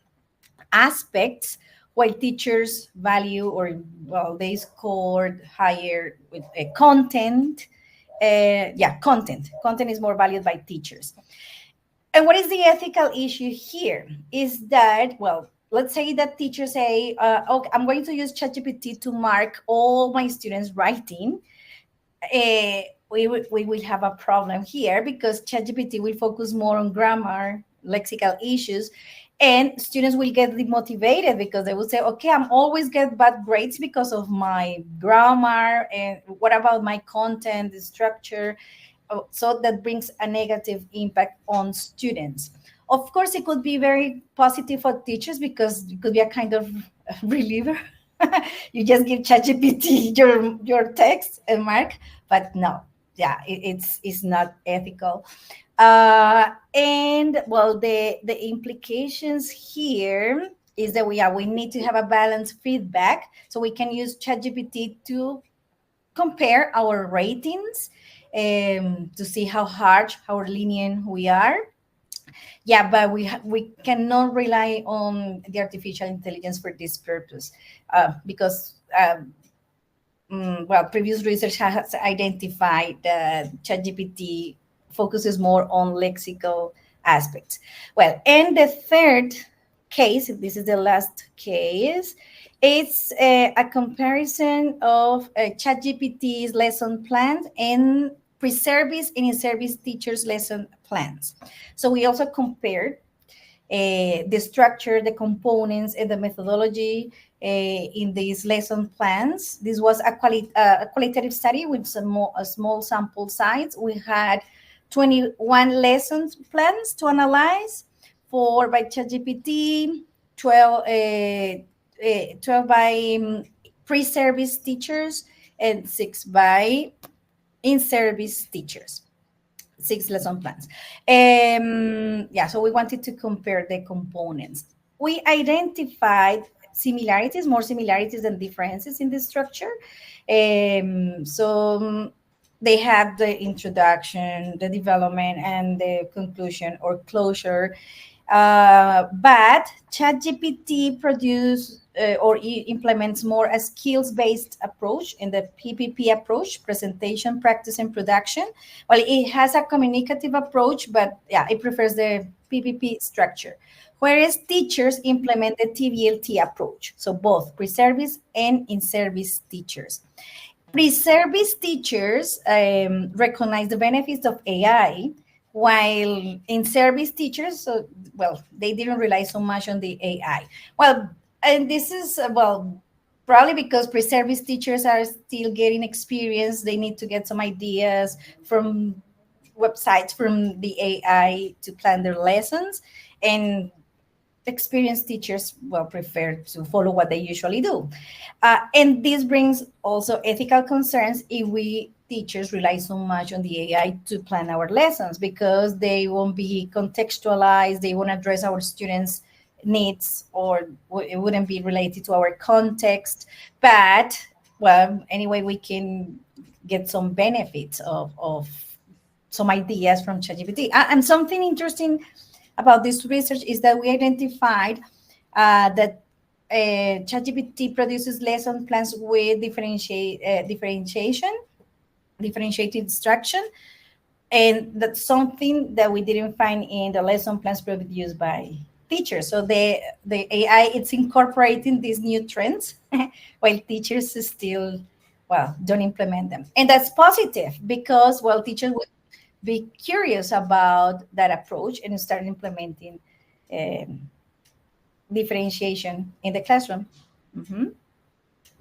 Speaker 2: aspects, while teachers value, or well, they scored higher with content. Content is more valued by teachers. And what is the ethical issue here is that, well, let's say that teachers say, okay, I'm going to use ChatGPT to mark all my students' writing. We will have a problem here because ChatGPT will focus more on grammar, lexical issues, and students will get demotivated because they will say, okay, I'm always get bad grades because of my grammar, and what about my content, the structure? So that brings a negative impact on students. Of course, it could be very positive for teachers because it could be a kind of reliever. You just give ChatGPT your text and mark, but no, it's not ethical. And well, the implications here is that we need to have a balanced feedback, so we can use ChatGPT to compare our ratings, to see how harsh, how lenient we are. Yeah, but we cannot rely on the artificial intelligence for this purpose, because previous research has identified that ChatGPT focuses more on lexical aspects. Well, and the third case, this is the last case, it's a comparison of ChatGPT's lesson plans and pre-service and in-service teachers' lesson plans. So we also compared the structure, the components, and the methodology in these lesson plans. This was a qualitative study with a small sample size. We had 21 lesson plans to analyze, 4 by ChatGPT, 12 by pre-service teachers, and 6 by in-service teachers, 6 lesson plans. So we wanted to compare the components. We identified similarities, more similarities than differences in the structure. So they have the introduction, the development, and the conclusion or closure. But ChatGPT produces or implements more a skills-based approach in the PPP approach, presentation, practice, and production. Well, it has a communicative approach, but it prefers the PPP structure. Whereas teachers implement the TVLT approach, so both pre-service and in-service teachers. Pre-service teachers recognize the benefits of AI, while in-service teachers, they didn't rely so much on the AI. Well, and this is, probably because pre-service teachers are still getting experience. They need to get some ideas from websites, from the AI to plan their lessons. And experienced teachers, prefer to follow what they usually do. And this brings also ethical concerns if we teachers rely so much on the AI to plan our lessons, because they won't be contextualized, they won't address our students' needs, or it wouldn't be related to our context. But, anyway, we can get some benefits of some ideas from ChatGPT. And something interesting about this research is that we identified that ChatGPT produces lesson plans with differentiated instruction, and that's something that we didn't find in the lesson plans produced by teachers. So the AI, it's incorporating these new trends while teachers still don't implement them. And that's positive because teachers would be curious about that approach and start implementing differentiation in the classroom. Mm-hmm.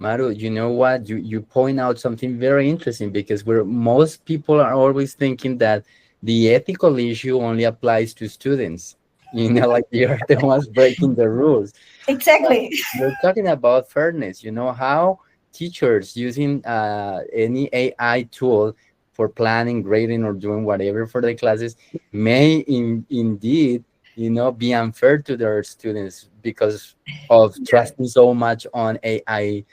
Speaker 1: Maru, you know what? You point out something very interesting, because most people are always thinking that The ethical issue only applies to students. Like you're the ones breaking the rules.
Speaker 2: Exactly.
Speaker 1: You're talking about fairness. How teachers using any AI tool for planning, grading, or doing whatever for the classes may indeed, be unfair to their students because of trusting so much on AI,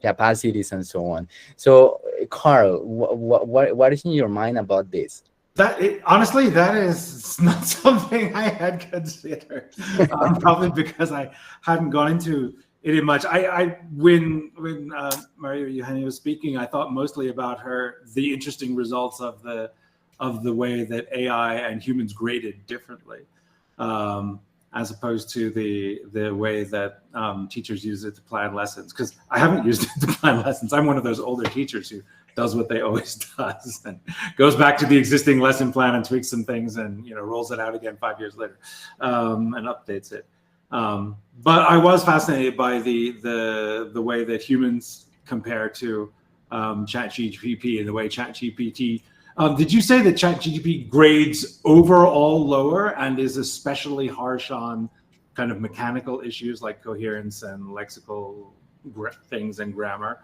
Speaker 1: capacities and so on. So, Carl, what is in your mind about this?
Speaker 4: Honestly, that is not something I had considered. Probably because I hadn't gone into it in much. When Maria Eugenia was speaking, I thought mostly about the interesting results of the way that AI and humans graded differently, as opposed to the way that teachers use it to plan lessons. Because I haven't used it to plan lessons. I'm one of those older teachers who does what they always does and goes back to the existing lesson plan and tweaks some things and rolls it out again 5 years later, and updates it. But I was fascinated by the way that humans compare to ChatGPT and the way ChatGPT. Did you say that ChatGPT grades overall lower and is especially harsh on kind of mechanical issues like coherence and lexical things and grammar?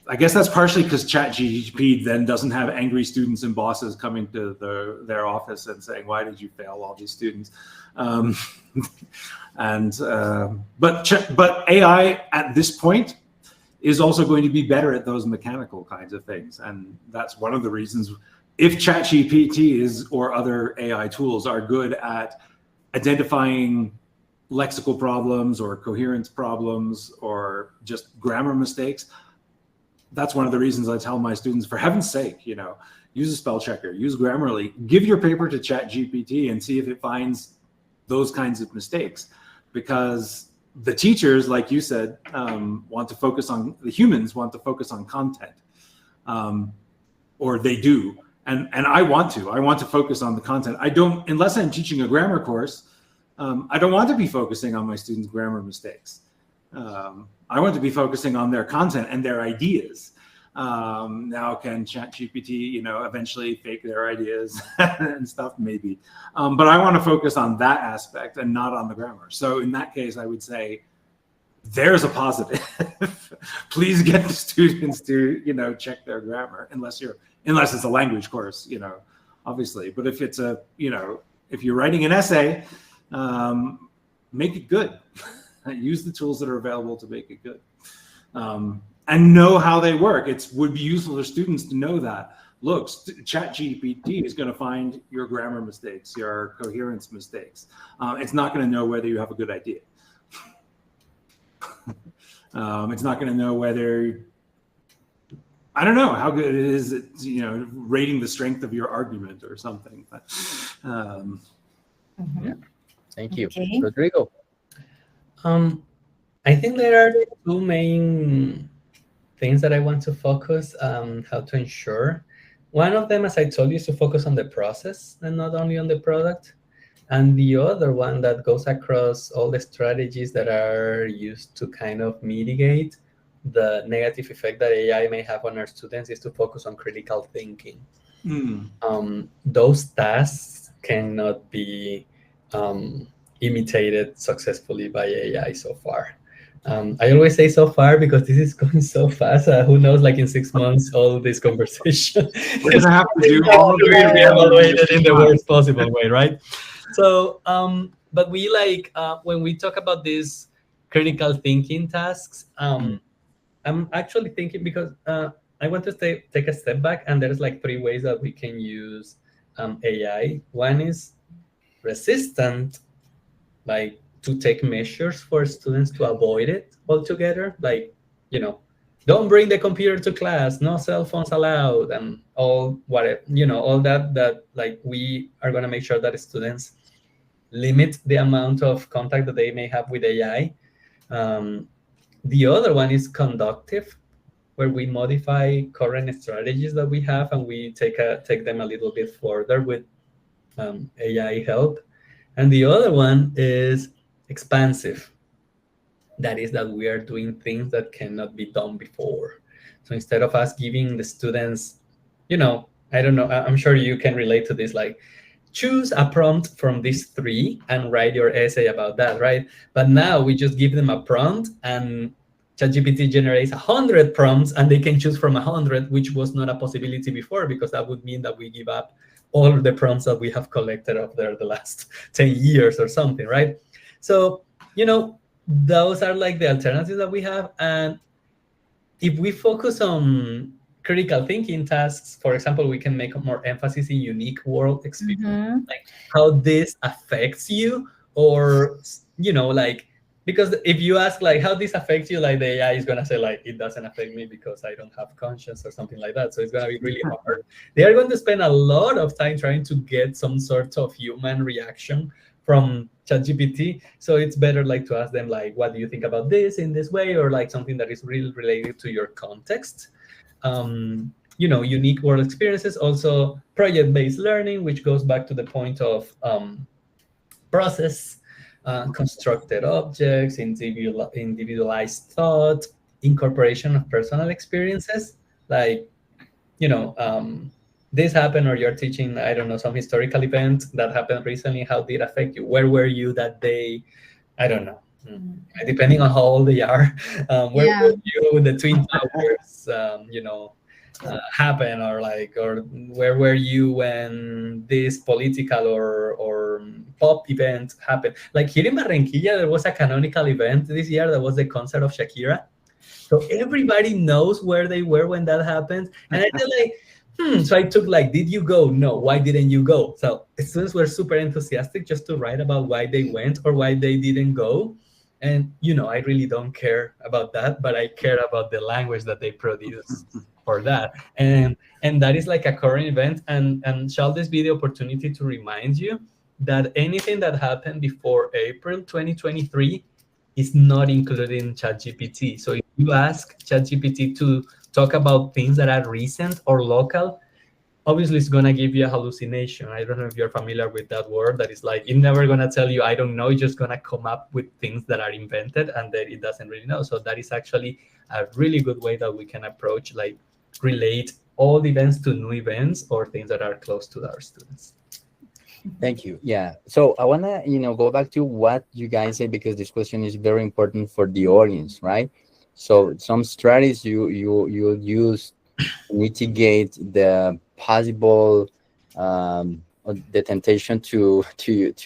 Speaker 4: I guess that's partially because ChatGPT then doesn't have angry students and bosses coming to their office and saying, "Why did you fail all these students?" But AI at this point is also going to be better at those mechanical kinds of things, and that's one of the reasons. If ChatGPT or other AI tools are good at identifying lexical problems or coherence problems or just grammar mistakes, that's one of the reasons I tell my students, for heaven's sake, use a spell checker, use Grammarly, give your paper to ChatGPT and see if it finds those kinds of mistakes. Because the teachers, like you said, the humans want to focus on content, or they do. And I want to focus on the content. I don't, unless I'm teaching a grammar course, I don't want to be focusing on my students' grammar mistakes. I want to be focusing on their content and their ideas. Now, can ChatGPT, eventually fake their ideas and stuff? Maybe. But I want to focus on that aspect and not on the grammar. So in that case, I would say there's a positive. Please get the students to, check their grammar, unless it's a language course, obviously. But if it's if you're writing an essay, make it good. Use the tools that are available to make it good, and know how they work. It would be useful for students to know that. Look, ChatGPT is going to find your grammar mistakes, your coherence mistakes. It's not going to know whether you have a good idea. It's not going to know whether, I don't know how good it is at, rating the strength of your argument or something. But,
Speaker 1: yeah. Thank you.
Speaker 2: Okay.
Speaker 1: Rodrigo.
Speaker 3: I think there are two main things that I want to focus on how to ensure. One of them, as I told you, is to focus on the process and not only on the product. And the other one that goes across all the strategies that are used to kind of mitigate the negative effect that AI may have on our students is to focus on critical thinking. Those tasks cannot be imitated successfully by AI so far. I always say so far because this is going so fast. Who knows, like in 6 months, all this conversation
Speaker 4: we're going to have to do all of it
Speaker 3: evaluated in the worst possible way, right? So, but we when we talk about these critical thinking tasks, I'm actually thinking, because I want to take a step back, and there's 3 ways that we can use AI. One is resistant, to take measures for students to avoid it altogether, don't bring the computer to class, no cell phones allowed, and all that we are going to make sure that students limit the amount of contact that they may have with AI. The other one is conductive, where we modify current strategies that we have and we take them a little bit further with AI help. And the other one is expansive. That is that we are doing things that cannot be done before. So instead of us giving the students I don't know, I'm sure you can relate to this, like choose a prompt from these three and write your essay about that, right? But now we just give them a prompt and ChatGPT generates 100 prompts and they can choose from 100, which was not a possibility before, because that would mean that we give up all of the prompts that we have collected up there the last 10 years or something, right? So, those are like the alternatives that we have. And if we focus on critical thinking tasks, for example, we can make more emphasis in unique world experience, like how this affects you, or like, because if you ask like how this affects you, like the AI is gonna say like it doesn't affect me because I don't have conscience or something like that. So it's gonna be really hard. They are going to spend a lot of time trying to get some sort of human reaction from ChatGPT. So it's better like to ask them like, what do you think about this in this way, or like something that is really related to your context. Unique world experiences, also project-based learning, which goes back to the point of process, constructed objects, individualized thought, incorporation of personal experiences, like, this happened, or you're teaching, I don't know, some historical event that happened recently. How did it affect you? Where were you that day? I don't know. Depending on how old they are, where were you when the Twin Towers, happen, or where were you when this political or pop event happened? Like here in Barranquilla, there was a canonical event this year that was the concert of Shakira. So everybody knows where they were when that happened. And I feel like, so I took like, did you go? No. Why didn't you go? So students were super enthusiastic just to write about why they went or why they didn't go. And, I really don't care about that, but I care about the language that they produce for that. And that is like a current event. And shall this be the opportunity to remind you that anything that happened before April 2023 is not included in ChatGPT. So if you ask ChatGPT to talk about things that are recent or local, obviously it's going to give you a hallucination. I don't know if you're familiar with that word, that is like, it's never going to tell you, I don't know, it's just going to come up with things that are invented and that it doesn't really know. So that is actually a really good way that we can approach, like relate old events to new events or things that are close to our students.
Speaker 1: Thank you. Yeah. So I want to, go back to what you guys said, because this question is very important for the audience, right? So some strategies you use to mitigate the possible the temptation to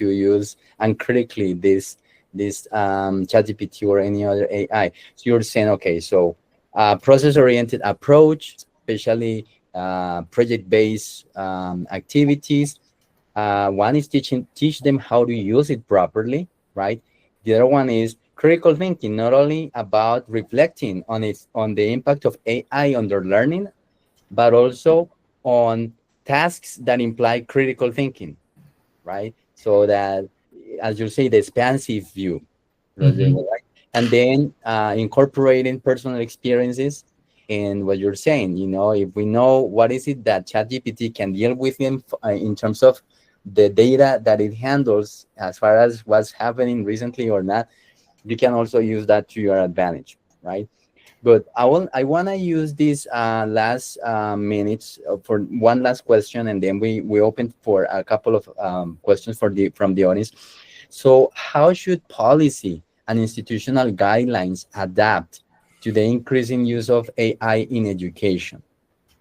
Speaker 1: use uncritically this ChatGPT or any other AI. So you're saying, okay, so process-oriented approach, especially project-based activities. One is teach them how to use it properly, right? The other one is critical thinking, not only about reflecting on the impact of AI on their learning, but also on tasks that imply critical thinking, right? So that, as you say, the expansive view, Rodrigo, right? And then incorporating personal experiences in what you're saying. If we know what is it that ChatGPT can deal with in terms of the data that it handles, as far as what's happening recently or not, you can also use that to your advantage, right? But I want to use these last minutes for one last question, and then we open for a couple of questions from the audience. So how should policy and institutional guidelines adapt to the increasing use of AI in education?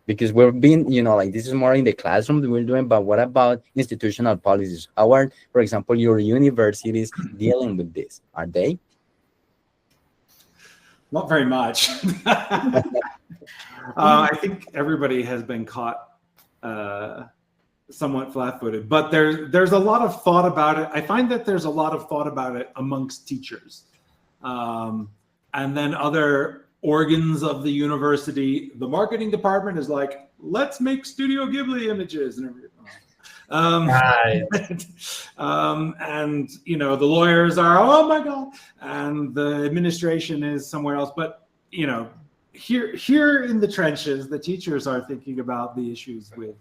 Speaker 1: Because we've been, like this is more in the classroom that we're doing, but what about institutional policies? How are, for example, your universities dealing with this? Are they?
Speaker 4: Not very much. I think everybody has been caught somewhat flat-footed, but there's a lot of thought about it. I find that there's a lot of thought about it amongst teachers, and then other organs of the university. The marketing department is like, let's make Studio Ghibli images and everything.
Speaker 3: Right.
Speaker 4: And the lawyers are, oh my god, and the administration is somewhere else. But here in the trenches, the teachers are thinking about the issues with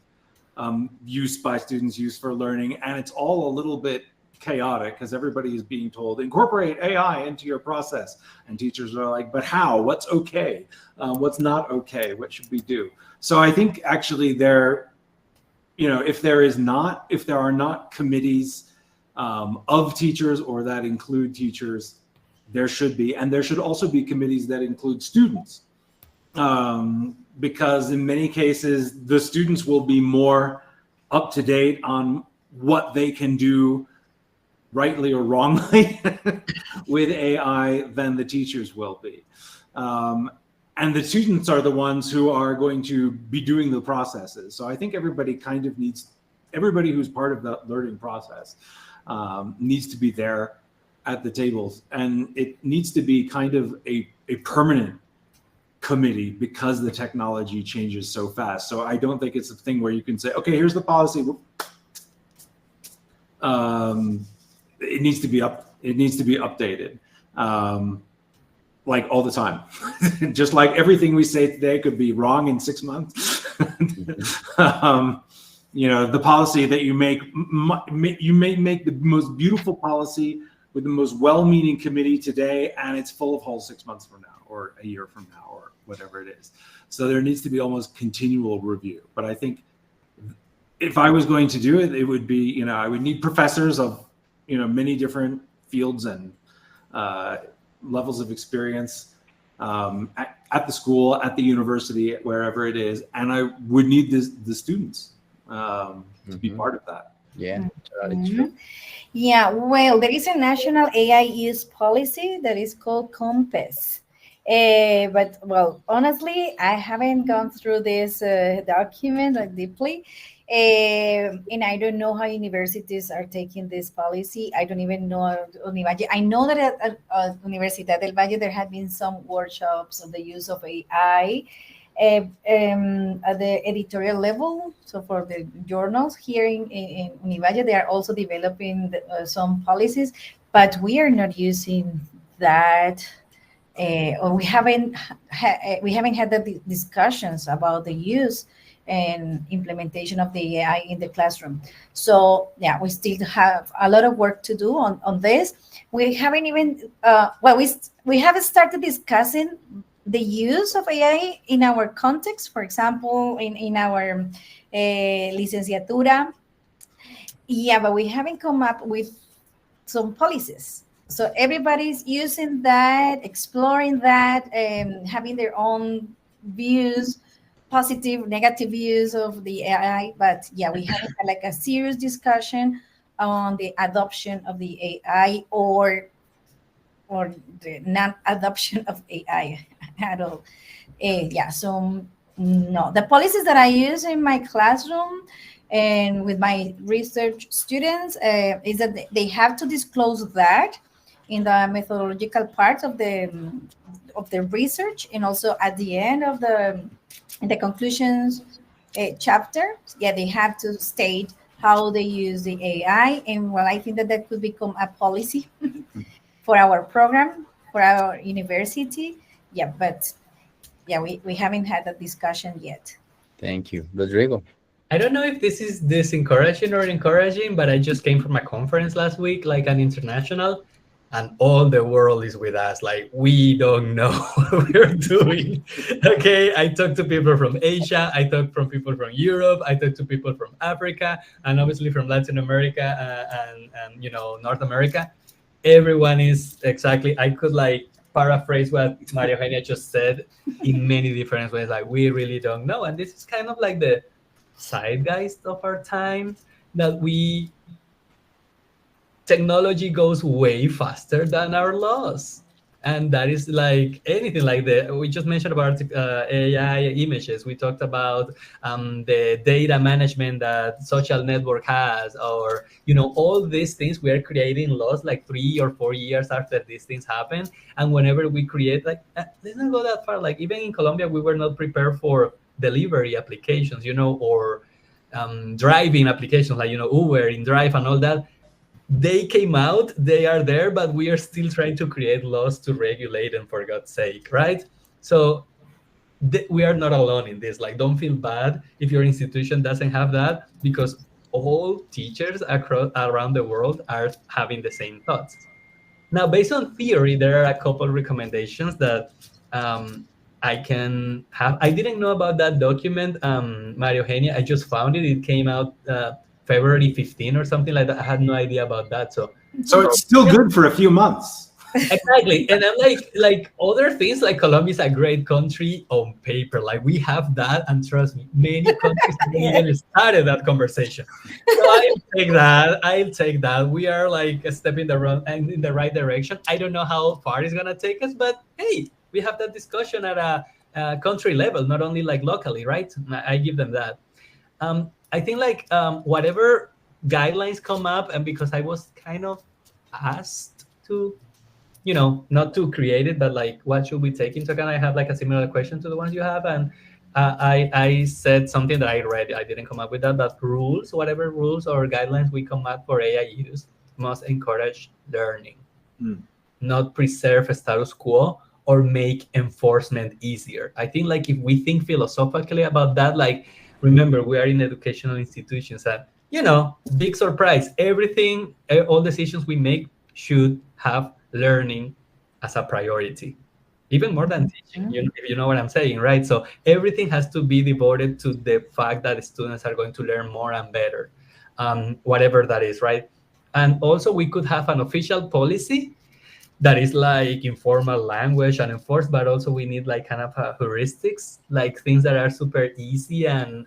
Speaker 4: use by students, use for learning, and it's all a little bit chaotic because everybody is being told incorporate AI into your process, and teachers are like, but how? What's okay? What's not okay? What should we do? So I think actually if there are not committees of teachers or that include teachers, there should be, and there should also be committees that include students, because in many cases the students will be more up to date on what they can do rightly or wrongly with AI than the teachers will be. And the students are the ones who are going to be doing the processes. So I think everybody who's part of the learning process needs to be there at the tables. And it needs to be kind of a permanent committee because the technology changes so fast. So I don't think it's a thing where you can say, okay, here's the policy. It needs to be updated. Like all the time. Just like everything we say today could be wrong in 6 months. The policy that you make, you may make the most beautiful policy with the most well-meaning committee today, and it's full of holes 6 months from now, or a year from now, or whatever it is. So there needs to be almost continual review. But I think if I was going to do it, it would be, I would need professors of, many different fields and levels of experience at the school, at the university, wherever it is, and I would need the students to be part of that.
Speaker 1: Yeah, totally true.
Speaker 2: Yeah, well, there is a national AI use policy that is called COMPASS. But, well, honestly, I haven't gone through this document deeply. And I don't know how universities are taking this policy. I don't even know Univalle. I know that at Universidad del Valle there have been some workshops on the use of AI at the editorial level. So for the journals here in Univalle, they are also developing some policies, but we are not using that. Or we haven't had the discussions about the use and implementation of the AI in the classroom. So yeah, we still have a lot of work to do on this. We haven't even we haven't started discussing the use of AI in our context. For example, in our licenciatura. Yeah, but we haven't come up with some policies. So everybody's using that, exploring that, and having their own views, positive, negative views of the AI. But yeah, we haven't had like a serious discussion on the adoption of the AI or the non-adoption of AI at all. Yeah, so no. The policies that I use in my classroom and with my research students is that they have to disclose that in the methodological part of the research, and also at the end of the conclusions chapter. Yeah, they have to state how they use the AI, and well, I think that could become a policy for our program, for our university. Yeah, but yeah, we haven't had that discussion yet.
Speaker 1: Thank you, Rodrigo.
Speaker 3: I don't know if this is disencouraging or encouraging, but I just came from a conference last week, like an international, and all the world is with us. Like, we don't know what we're doing. Okay, I talked to people from Asia, I talked from people from Europe, I talked to people from Africa, and obviously from Latin America and North America. Everyone is exactly, I could like paraphrase what María Eugenia just said in many different ways. Like, we really don't know. And this is kind of like the zeitgeist of our time, that technology goes way faster than our laws. And that is like anything, like we just mentioned about AI images. We talked about the data management that social network has, or, all these things. We are creating laws like 3 or 4 years after these things happen. And whenever we create, like, let's not go that far. Like, even in Colombia, we were not prepared for delivery applications, or driving applications like, Uber, InDrive and all that. They came out, they are there, but we are still trying to create laws to regulate them, for God's sake, right? So we are not alone in this. Like, don't feel bad if your institution doesn't have that, because all teachers around the world are having the same thoughts. Now, based on theory, there are a couple recommendations that I can have. I didn't know about that document, María Eugenia. I just found it. It came out February 15 or something like that. I had no idea about that. So
Speaker 4: it's still good for a few months.
Speaker 3: Exactly. And I'm like other things, like Colombia is a great country on paper. Like we have that, and trust me, many countries haven't even started that conversation. So I'll take that. We are like a step in the right direction. I don't know how far it's gonna take us, but hey, we have that discussion at a country level, not only like locally, right? I give them that. I think like whatever guidelines come up, and because I was kind of asked to, not to create it, but like what should we take into account? I have like a similar question to the ones you have, and I said something that I read. I didn't come up with that, but whatever rules or guidelines we come up for AI use must encourage learning, not preserve a status quo or make enforcement easier. I think like if we think philosophically about that, like remember we are in educational institutions, and big surprise, all decisions we make should have learning as a priority, even more than teaching, if you know what I'm saying, right? So everything has to be devoted to the fact that students are going to learn more and better, whatever that is, right? And also we could have an official policy that is like informal language and enforced, but also we need like kind of heuristics, like things that are super easy and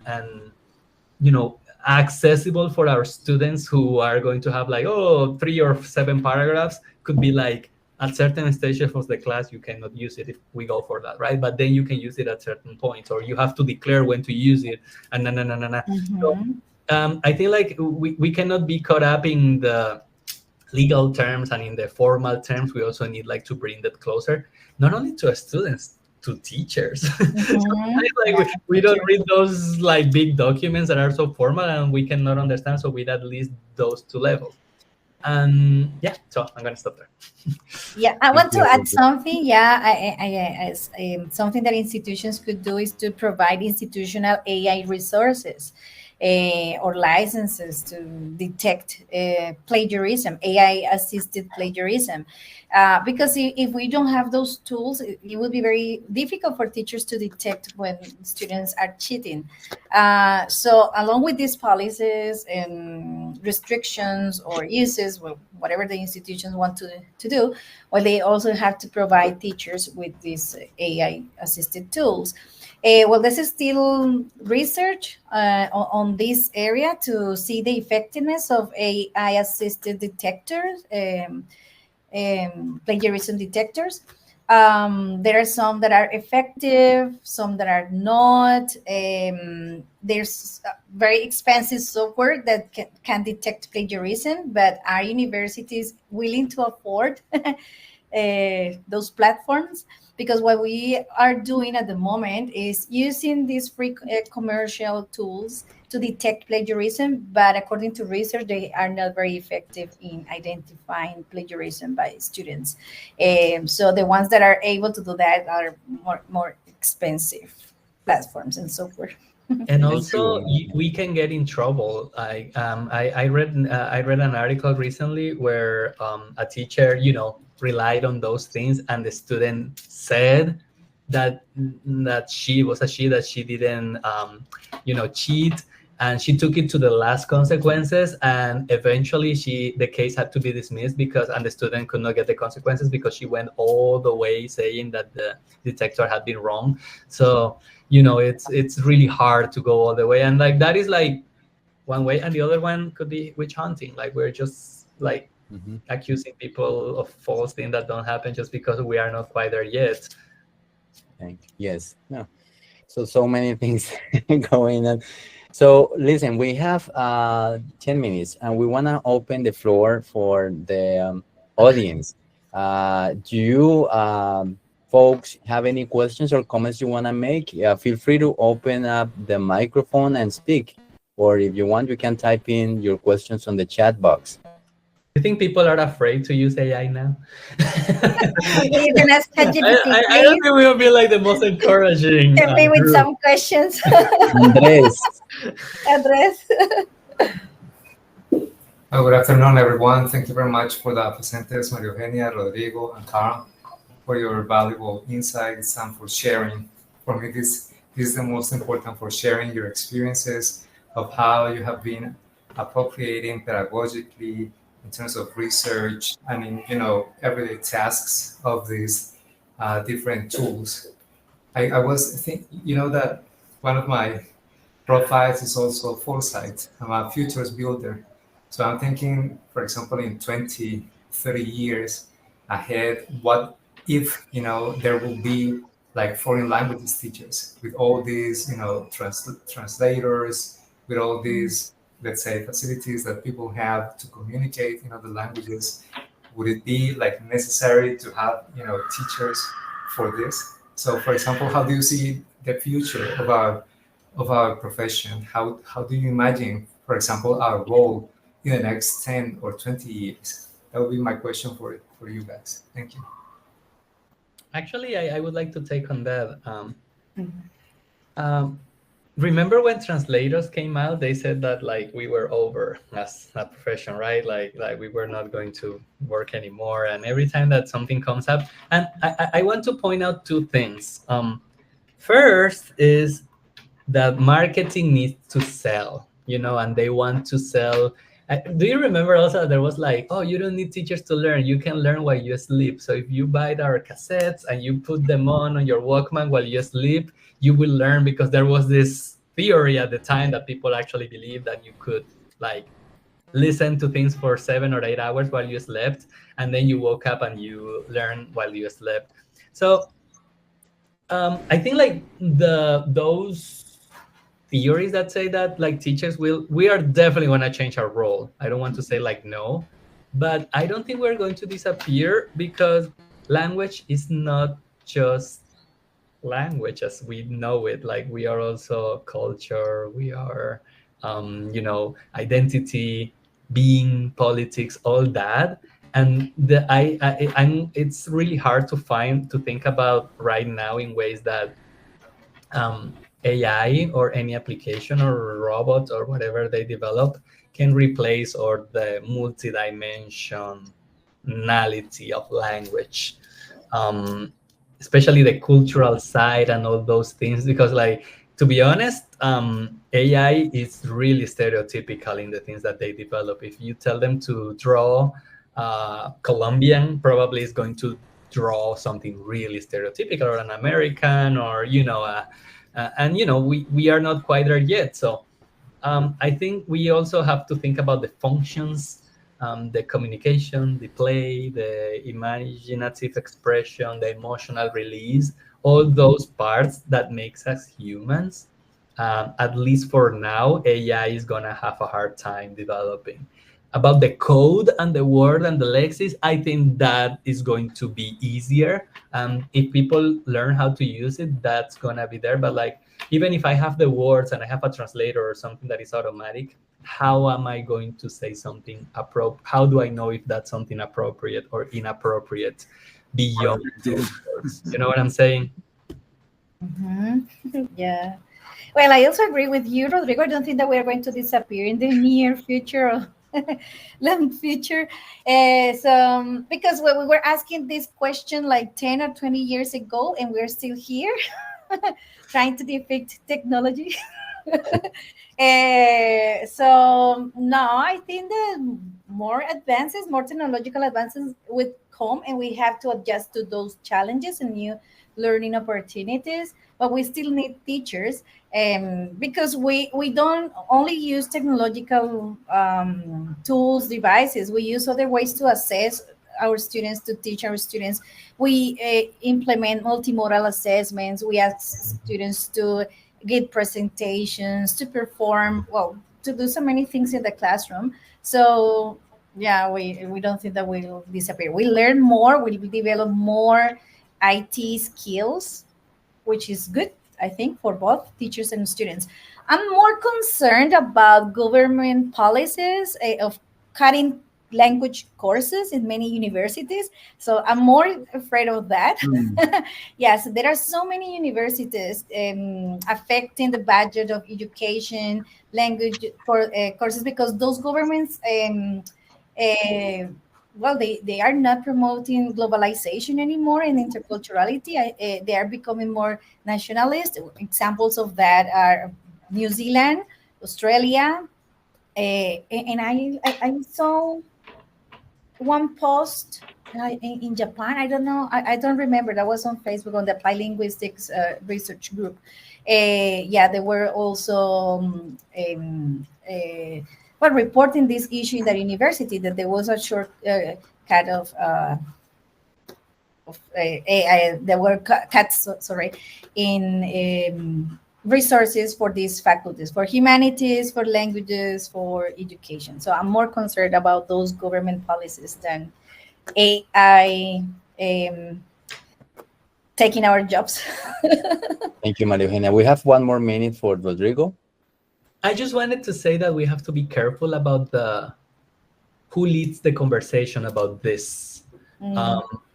Speaker 3: accessible for our students who are going to have like 3 or 7 paragraphs. Could be like at certain stages of the class you cannot use it if we go for that, right? But then you can use it at certain points, or you have to declare when to use it, and So I think like we cannot be caught up in the legal terms and in the formal terms. We also need like to bring that closer, not only to students, to teachers. Like we don't read those like big documents that are so formal and we cannot understand, so we'd at least those 2 levels. And so I'm gonna stop there.
Speaker 2: I want to add something. Something that institutions could do is to provide institutional AI resources or licenses to detect plagiarism, AI-assisted plagiarism. Because if we don't have those tools, it will be very difficult for teachers to detect when students are cheating. So along with these policies and restrictions or uses, whatever the institutions want to do, they also have to provide teachers with these AI-assisted tools. This is still research on this area to see the effectiveness of AI-assisted detectors, plagiarism detectors. There are some that are effective, some that are not. There's very expensive software that can detect plagiarism, but are universities willing to afford those platforms? Because what we are doing at the moment is using these free commercial tools to detect plagiarism, but according to research, they are not very effective in identifying plagiarism by students. So the ones that are able to do that are more expensive platforms and software.
Speaker 3: And also, we can get in trouble. I read an article recently where a teacher, relied on those things, and the student said that she didn't, cheat, and she took it to the last consequences, and eventually the case had to be dismissed and the student could not get the consequences because she went all the way saying that the detector had been wrong. So it's really hard to go all the way, and like that is like one way, and the other one could be witch hunting. Like we're just like accusing people of false things that don't happen just because we are not quite there yet.
Speaker 1: Yes. No. So many things going on. So listen, we have 10 minutes and we want to open the floor for the audience. Do you folks have any questions or comments you want to make? Feel free to open up the microphone and speak. Or if you want, you can type in your questions on the chat box.
Speaker 3: You think people are afraid to use AI now?
Speaker 2: You can ask ChatGPT.
Speaker 3: I don't think we will be like the most encouraging.
Speaker 2: With some questions.
Speaker 1: Andres.
Speaker 5: Good afternoon, everyone. Thank you very much for the presenters, María Eugenia, Rodrigo, and Carl, for your valuable insights and for sharing. For me, this is the most important, for sharing your experiences of how you have been appropriating pedagogically in terms of research and in everyday tasks of these different tools. I was thinking, that one of my profiles is also foresight. I'm a futures builder. So I'm thinking, for example, in 20, 30 years ahead, what if, there will be like foreign languages teachers with all these, translators, with all these, let's say, facilities that people have to communicate, the languages. Would it be like necessary to have, teachers for this? So, for example, how do you see the future of our profession? How do you imagine, for example, our role in the next 10 or 20 years? That would be my question for you guys. Thank you.
Speaker 3: Actually, I would like to take on that. Remember when translators came out, they said that like we were over as a profession, right? Like we were not going to work anymore. And every time that something comes up, and I want to point out two things. First is that marketing needs to sell, and they want to sell. Do you remember also there was like, oh, you don't need teachers to learn. You can learn while you sleep. So if you buy our cassettes and you put them on your Walkman while you sleep, you will learn, because there was this theory at the time that people actually believed that you could like listen to things for 7 or 8 hours while you slept, and then you woke up and you learn while you slept. So I think like those theories that say that like teachers we are definitely going to change our role. I don't want to say like no, but I don't think we're going to disappear, because language is not just language as we know it. Like we are also culture, we are identity, being, politics, all that. And it's really hard to think about right now in ways that AI or any application or robot or whatever they develop can replace, or the multidimensionality of language, especially the cultural side and all those things. Because like, to be honest, AI is really stereotypical in the things that they develop. If you tell them to draw Colombian, probably is going to draw something really stereotypical, or an American, or and we are not quite there yet. So I think we also have to think about the functions, the communication, the play, the imaginative expression, the emotional release, all those parts that makes us humans. At least for now, AI is gonna have a hard time developing. About the code and the word and the lexis, I think that is going to be easier. If people learn how to use it, that's gonna be there. But like, even if I have the words and I have a translator or something that is automatic, how am I going to say something appropriate? How do I know if that's something appropriate or inappropriate beyond those words? You know what I'm saying?
Speaker 2: Yeah. Well, I also agree with you, Rodrigo. I don't think that we are going to disappear in the near future or long future. So, because when we were asking this question like 10 or 20 years ago, and we're still here trying to defeat technology. So no, I think that more technological advances would come, and we have to adjust to those challenges and new learning opportunities. But we still need teachers, because we don't only use technological tools, devices. We use other ways to assess our students, to teach our students. We implement multimodal assessments. We ask students to give presentations, to perform, to do so many things in the classroom. So yeah, we don't think that we'll disappear. We learn more, we develop more IT skills, which is good, I think, for both teachers and students. I'm more concerned about government policies of cutting language courses in many universities. So I'm more afraid of that. Yes, there are so many universities affecting the budget of education, language courses, because those governments, well, they are not promoting globalization anymore and interculturality. They are becoming more nationalist. Examples of that are New Zealand, Australia, and I saw one post in Japan. I don't know. I don't remember. That was on Facebook on the Applied Linguistics research group. Yeah, they were also well, reporting this issue in the university, that there was a short cut of there were cuts, sorry, in resources for these faculties, for humanities, for languages, for education. So I'm more concerned about those government policies than AI taking our jobs.
Speaker 1: Thank you, Maria Eugenia. We have 1 more minute for Rodrigo.
Speaker 3: I just wanted to say that we have to be careful about who leads the conversation about this.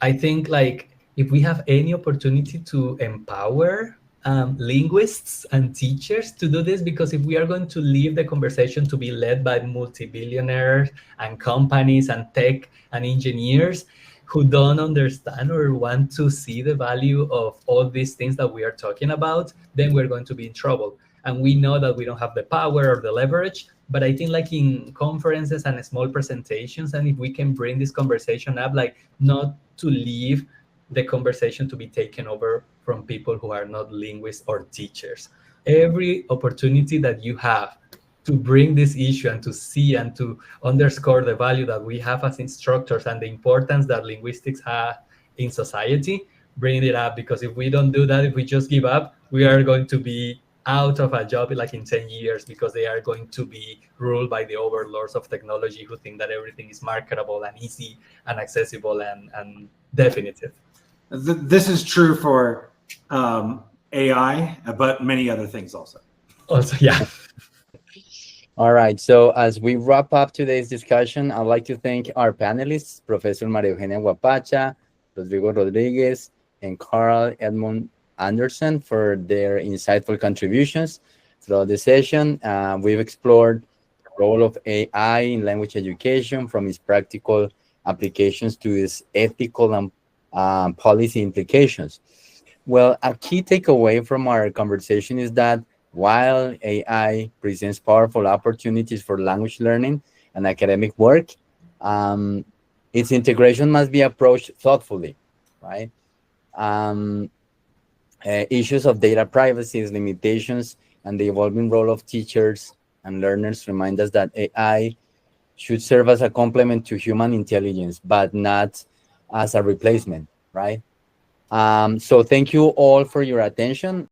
Speaker 3: I think, like, if we have any opportunity to empower linguists and teachers to do this, because if we are going to leave the conversation to be led by multi-billionaires and companies and tech and engineers who don't understand or want to see the value of all these things that we are talking about, then we're going to be in trouble. And we know that we don't have the power or the leverage, but I think, like, in conferences and small presentations, and if we can bring this conversation up, like, not to leave the conversation to be taken over from people who are not linguists or teachers. Every opportunity that you have to bring this issue and to see and to underscore the value that we have as instructors and the importance that linguistics have in society, bring it up. Because if we don't do that, if we just give up, we are going to be out of a job like in 10 years, because they are going to be ruled by the overlords of technology who think that everything is marketable and easy and accessible and definitive.
Speaker 4: This is true for AI, but many other things also.
Speaker 3: Also, yeah.
Speaker 1: All right. So as we wrap up today's discussion, I'd like to thank our panelists, Professor María Eugenia Guapacha, Rodrigo Rodríguez, and Carl Edlund Anderson, for their insightful contributions throughout the session. We've explored the role of AI in language education, from its practical applications to its ethical and policy implications. Well, a key takeaway from our conversation is that while AI presents powerful opportunities for language learning and academic work, its integration must be approached thoughtfully, right? Issues of data privacy, its limitations, and the evolving role of teachers and learners remind us that AI should serve as a complement to human intelligence, but not as a replacement, right? So thank you all for your attention.